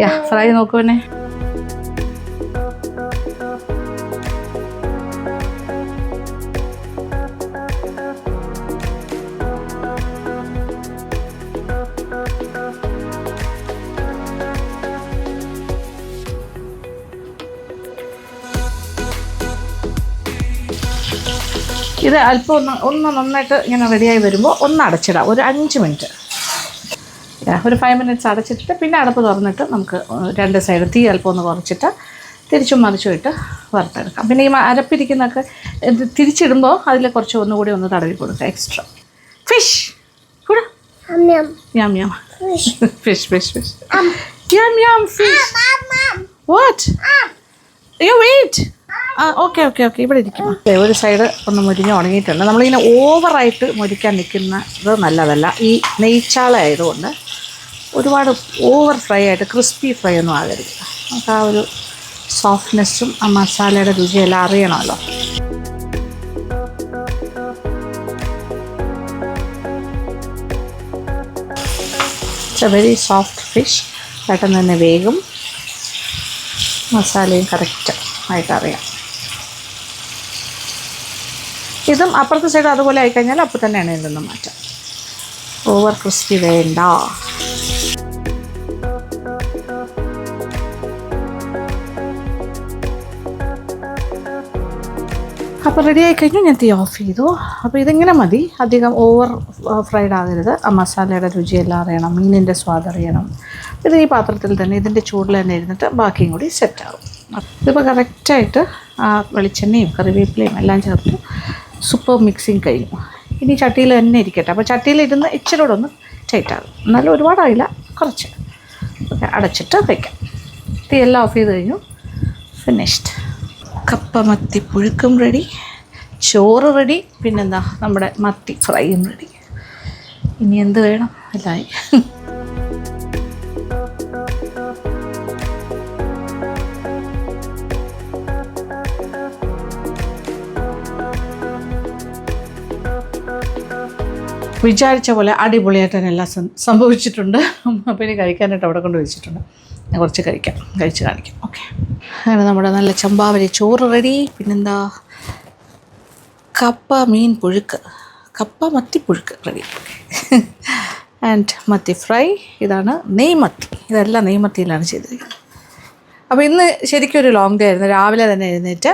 yeah fry നോക്കുവന്നെ. ഇത് അല്പം ഒന്ന് നന്നായിട്ട് ഇങ്ങനെ റെഡിയായി വരുമ്പോൾ ഒന്ന് അടച്ചിടാം, ഒരു 5 മിനിറ്റ്. ഒരു 5 മിനിറ്റ്സ് അടച്ചിട്ട് പിന്നെ അടപ്പ് തുറന്നിട്ട് നമുക്ക് 2 സൈഡ് തീ അല്പം ഒന്ന് കുറച്ചിട്ട് തിരിച്ചും മറിച്ചും ഇട്ട് വറുത്തെടുക്കാം. പിന്നെ ഈ അരപ്പിരിക്കുന്നതൊക്കെ തിരിച്ചിടുമ്പോൾ അതിൽ കുറച്ച് ഒന്നുകൂടി ഒന്ന് തടവി കൊടുക്കുക എക്സ്ട്രാ. ഫിഷ് യം യം ഫിഷ് യം യം ഫിഷ്. വാട്ട്? അയ്യോ വെയിറ്റ്. ഓക്കെ ഇവിടെ ഇരിക്കും. ഒരു സൈഡ് ഒന്ന് മുരിഞ്ഞ് ഉണങ്ങിയിട്ടുണ്ട്. നമ്മളിങ്ങനെ ഓവറായിട്ട് മുരിക്കാൻ നിൽക്കുന്നത് നല്ലതല്ല. ഈ നെയ്ച്ചാള ആയതുകൊണ്ട് ഒരുപാട് ഓവർ ഫ്രൈ ആയിട്ട് ക്രിസ്പി ഫ്രൈ ഒന്നും ആകരുത്. നമുക്ക് ആ ഒരു സോഫ്റ്റ്നെസ്സും ആ മസാലയുടെ രുചിയെല്ലാം അറിയണമല്ലോ. It's a very soft fish. പെട്ടെന്ന് തന്നെ വേഗം, മസാലയും കറക്റ്റ് ആയിട്ട് അറിയാം. ഇതും അപ്പുറത്തെ സൈഡ് അതുപോലെ ആയിക്കഴിഞ്ഞാൽ അപ്പോൾ തന്നെയാണ് ഇതൊന്നും മാറ്റാം. ഓവർ ക്രിസ്പി വേണ്ട. അപ്പോൾ റെഡി ആയിക്കഴിഞ്ഞു ഞാൻ തീ ഓഫ് ചെയ്തു. അപ്പോൾ ഇതിങ്ങനെ മതി, അധികം ഓവർ ഫ്രൈഡ് ആകരുത്. ആ മസാലയുടെ രുചിയെല്ലാം അറിയണം, മീനിൻ്റെ സ്വാദ് അറിയണം. ഇത് ഈ പാത്രത്തിൽ തന്നെ ഇതിൻ്റെ ചൂടിൽ തന്നെ ഇരുന്നിട്ട് ബാക്കിയും കൂടി സെറ്റാകും. ഇതിപ്പോൾ കറക്റ്റായിട്ട് ആ വെളിച്ചെണ്ണയും കറിവേപ്പിലയും എല്ലാം ചേർത്ത് സൂപ്പർ മിക്സിങ് കഴിഞ്ഞു. ഇനി ചട്ടിയിൽ തന്നെ ഇരിക്കട്ടെ. അപ്പോൾ ചട്ടിയിലിരുന്ന് ഇച്ചിരി കൂടെ ഒന്ന് ടൈറ്റാകും, എന്നാലും ഒരുപാടായില്ല, കുറച്ച്. ഓക്കെ അടച്ചിട്ട് വയ്ക്കാം. തീ എല്ലാം ഓഫ് ചെയ്ത് കഴിഞ്ഞു. ഫിനിഷ്ഡ്. കപ്പ മത്തി പുഴുക്കും റെഡി, ചോറ് റെഡി, പിന്നെന്താ നമ്മുടെ മത്തി ഫ്രൈയും റെഡി. ഇനി എന്ത് വേണം? എല്ലായി. വിചാരിച്ച പോലെ അടിപൊളിയായിട്ട് തന്നെ എല്ലാം സംഭവിച്ചിട്ടുണ്ട്. അപ്പോൾ ഇനി കഴിക്കാനായിട്ട് അവിടെ കൊണ്ട് വെച്ചിട്ടുണ്ട്. ഞാൻ കുറച്ച് കഴിച്ച് കാണിക്കാം. ഓക്കെ അങ്ങനെ നമ്മുടെ നല്ല ചമ്പാവരി ചോറ് റെഡി. പിന്നെന്താ കപ്പ മീൻ പുഴുക്ക്, കപ്പ മത്തി പുഴുക്ക് റെഡി. ആൻഡ് മത്തി ഫ്രൈ. ഇതാണ് നെയ്മത്തി. ഇതെല്ലാം നെയ്മത്തിയിലാണ് ചെയ്തിരിക്കുന്നത്. അപ്പോൾ ഇന്ന് ശരിക്കും ഒരു ലോങ് ഡേ ആയിരുന്നു. രാവിലെ തന്നെ എഴുന്നേറ്റ്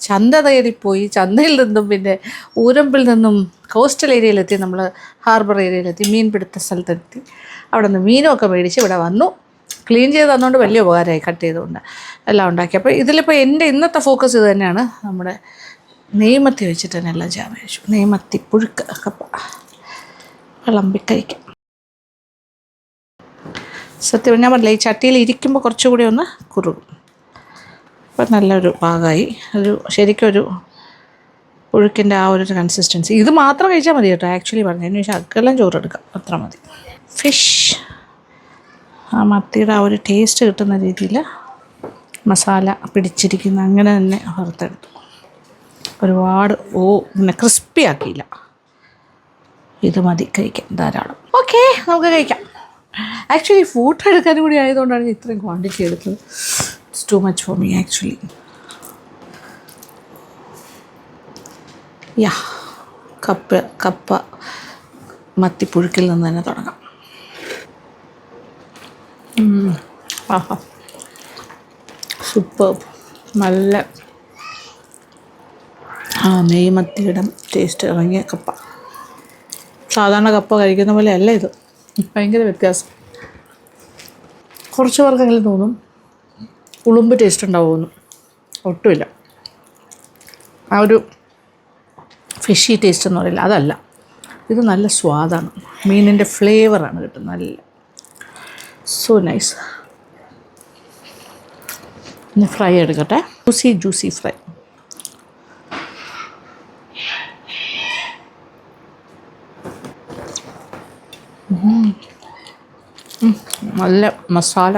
ചന്ത തേടിപ്പോയി, ചന്തയിൽ നിന്നും പിന്നെ ഊരമ്പിൽ നിന്നും കോസ്റ്റൽ ഏരിയയിലെത്തി, നമ്മൾ ഹാർബർ ഏരിയയിലെത്തി, മീൻ പിടുത്ത സ്ഥലത്തെത്തി. അവിടെ നിന്ന് മീനുമൊക്കെ മേടിച്ച് ഇവിടെ വന്നു. ക്ലീൻ ചെയ്ത് തന്നുകൊണ്ട് വലിയ ഉപകാരമായി, കട്ട് ചെയ്തുകൊണ്ട് എല്ലാം ഉണ്ടാക്കി. അപ്പോൾ ഇതിലിപ്പോൾ എൻ്റെ ഇന്നത്തെ ഫോക്കസ് ഇത് തന്നെയാണ്. നമ്മുടെ നെയ്മത്തി വെച്ചിട്ട് തന്നെ എല്ലാം ചെയ്യാൻ കഴിച്ചു. നെയ്മത്തി പുഴുക്ക് കപ്പ വിളമ്പി കഴിക്കാം. സത്യം ഞാൻ പറഞ്ഞില്ല, ഈ ചട്ടിയിൽ ഇരിക്കുമ്പോൾ കുറച്ചുകൂടി ഒന്ന് കുറുകും. അപ്പം നല്ലൊരു പാകമായി. ശരിക്കൊരു പുഴുക്കിൻ്റെ ആ ഒരു കൺസിസ്റ്റൻസി. ഇത് മാത്രം കഴിച്ചാൽ മതി കേട്ടോ, ആക്ച്വലി പറഞ്ഞതിന് ശേഷം അക്കെല്ലാം ചോറെടുക്കാം, അത്ര മതി. ഫിഷ് ആ മത്തിയുടെ ആ ഒരു ടേസ്റ്റ് കിട്ടുന്ന രീതിയിൽ മസാല പിടിച്ചിരിക്കുന്ന അങ്ങനെ തന്നെ വറുത്തെടുത്തു. ഒരുപാട് പിന്നെ ക്രിസ്പി ആക്കിയില്ല. ഇത് മതി കഴിക്കാം, ധാരാളം. ഓക്കെ നമുക്ക് കഴിക്കാം. ആക്ച്വലി ഫോട്ടോ എടുക്കാനും കൂടി ആയതുകൊണ്ടാണ് ഇത്രയും ക്വാണ്ടിറ്റി എടുത്തത്. It's too much for me actually. Yeah കപ്പ മത്തിപ്പുഴുക്കിൽ നിന്ന് തന്നെ തുടങ്ങാം. ആഹാ സൂപ്പർ. നല്ല നെയ്മത്തിയുടെ ടേസ്റ്റ് ഇറങ്ങിയ കപ്പ. സാധാരണ കപ്പ കഴിക്കുന്ന പോലെ അല്ല ഇത്, ഭയങ്കര വ്യത്യാസം. കുറച്ച് പേർക്കെങ്കിലും തോന്നും ഉളുമ്പ് ടേസ്റ്റ് ഉണ്ടാവുമെന്ന്, ഒട്ടുമില്ല. ആ ഒരു ഫിഷി ടേസ്റ്റ് എന്ന് പറയില്ല, അതല്ല. ഇത് നല്ല സ്വാദാണ്, മീനിൻ്റെ ഫ്ലേവറാണ് കിട്ടുന്നത്, നല്ല സോ നൈസ്. ഇനി ഫ്രൈ എടുക്കട്ടെ, ജ്യൂസി ഫ്രൈ. നല്ല മസാല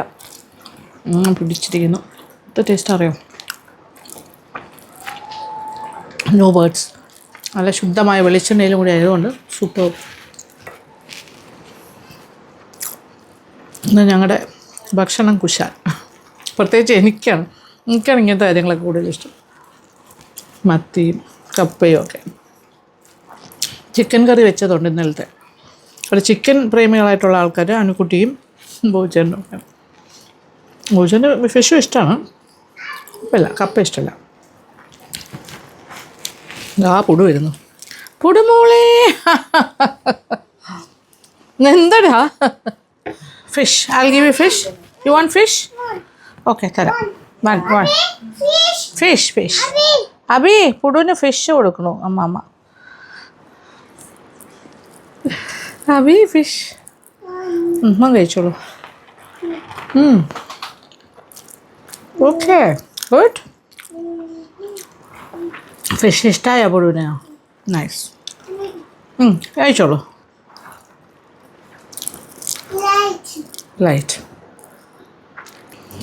പിടിച്ചിരിക്കുന്നു. ഇത് ടേസ്റ്റ് അറിയോ? No words. നല്ല ശുദ്ധമായ വെളിച്ചെണ്ണയിലും കൂടി ആയതുകൊണ്ട് സൂപ്പർ. ഇന്ന് ഞങ്ങളുടെ ഭക്ഷണം കുശാൽ. പ്രത്യേകിച്ച് എനിക്കാണ് ഇങ്ങനത്തെ കാര്യങ്ങളൊക്കെ കൂടുതൽ ഇഷ്ടം. മത്തിയും കപ്പയും ഒക്കെ. ചിക്കൻ കറി വെച്ചതുണ്ട് ഇന്നലത്തെ. അവിടെ ചിക്കൻ പ്രേമികളായിട്ടുള്ള ആൾക്കാർ അനുക്കുട്ടിയും ബോജനും ഒക്കെ. ബോജന് ഫിഷും ഇഷ്ടമാണ്, ഇപ്പല്ല കപ്പ ഇഷ്ടമല്ല. പുടു വരുന്നു. പുടുമോളെ എന്താടാ? Fish, I'll give you fish. You want fish? Okay, തരാം. One. Fish. അബി, പുടുവിന് ഫിഷ് കൊടുക്കണു അമ്മ. അബി ഫിഷ് കഴിച്ചോളൂ. Okay, good. ഫിഷ് ഇഷ്ടമായ പുടുവിന്? നൈസ്. കഴിച്ചോളൂ. ലൈറ്റ്.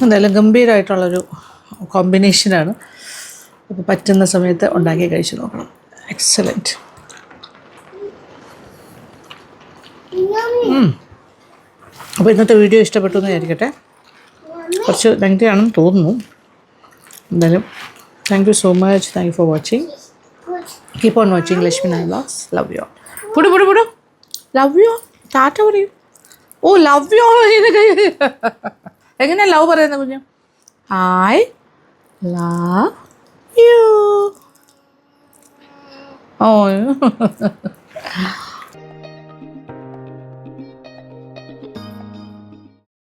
എന്തായാലും ഗംഭീരമായിട്ടുള്ളൊരു കോമ്പിനേഷനാണ്. അപ്പോൾ പറ്റുന്ന സമയത്ത് ഉണ്ടാക്കി കഴിച്ച് നോക്കണം. എക്സലൻറ്റ്. അപ്പോൾ ഇന്നത്തെ വീഡിയോ ഇഷ്ടപ്പെട്ടു എന്ന് വിചാരിക്കട്ടെ. കുറച്ച് ലെങ്തി ആണെന്ന് തോന്നുന്നു. എന്തായാലും thank you so much. Thank you for watching. Keep on watching Lakshmi Nair vlogs. Love you. Pudu love you. ടാറ്റ പറയൂ. ഓ, ലവ് യു. എങ്ങനെയാണ് ലവ് പറയുന്നത് കുഞ്ഞു? I love you. Oh.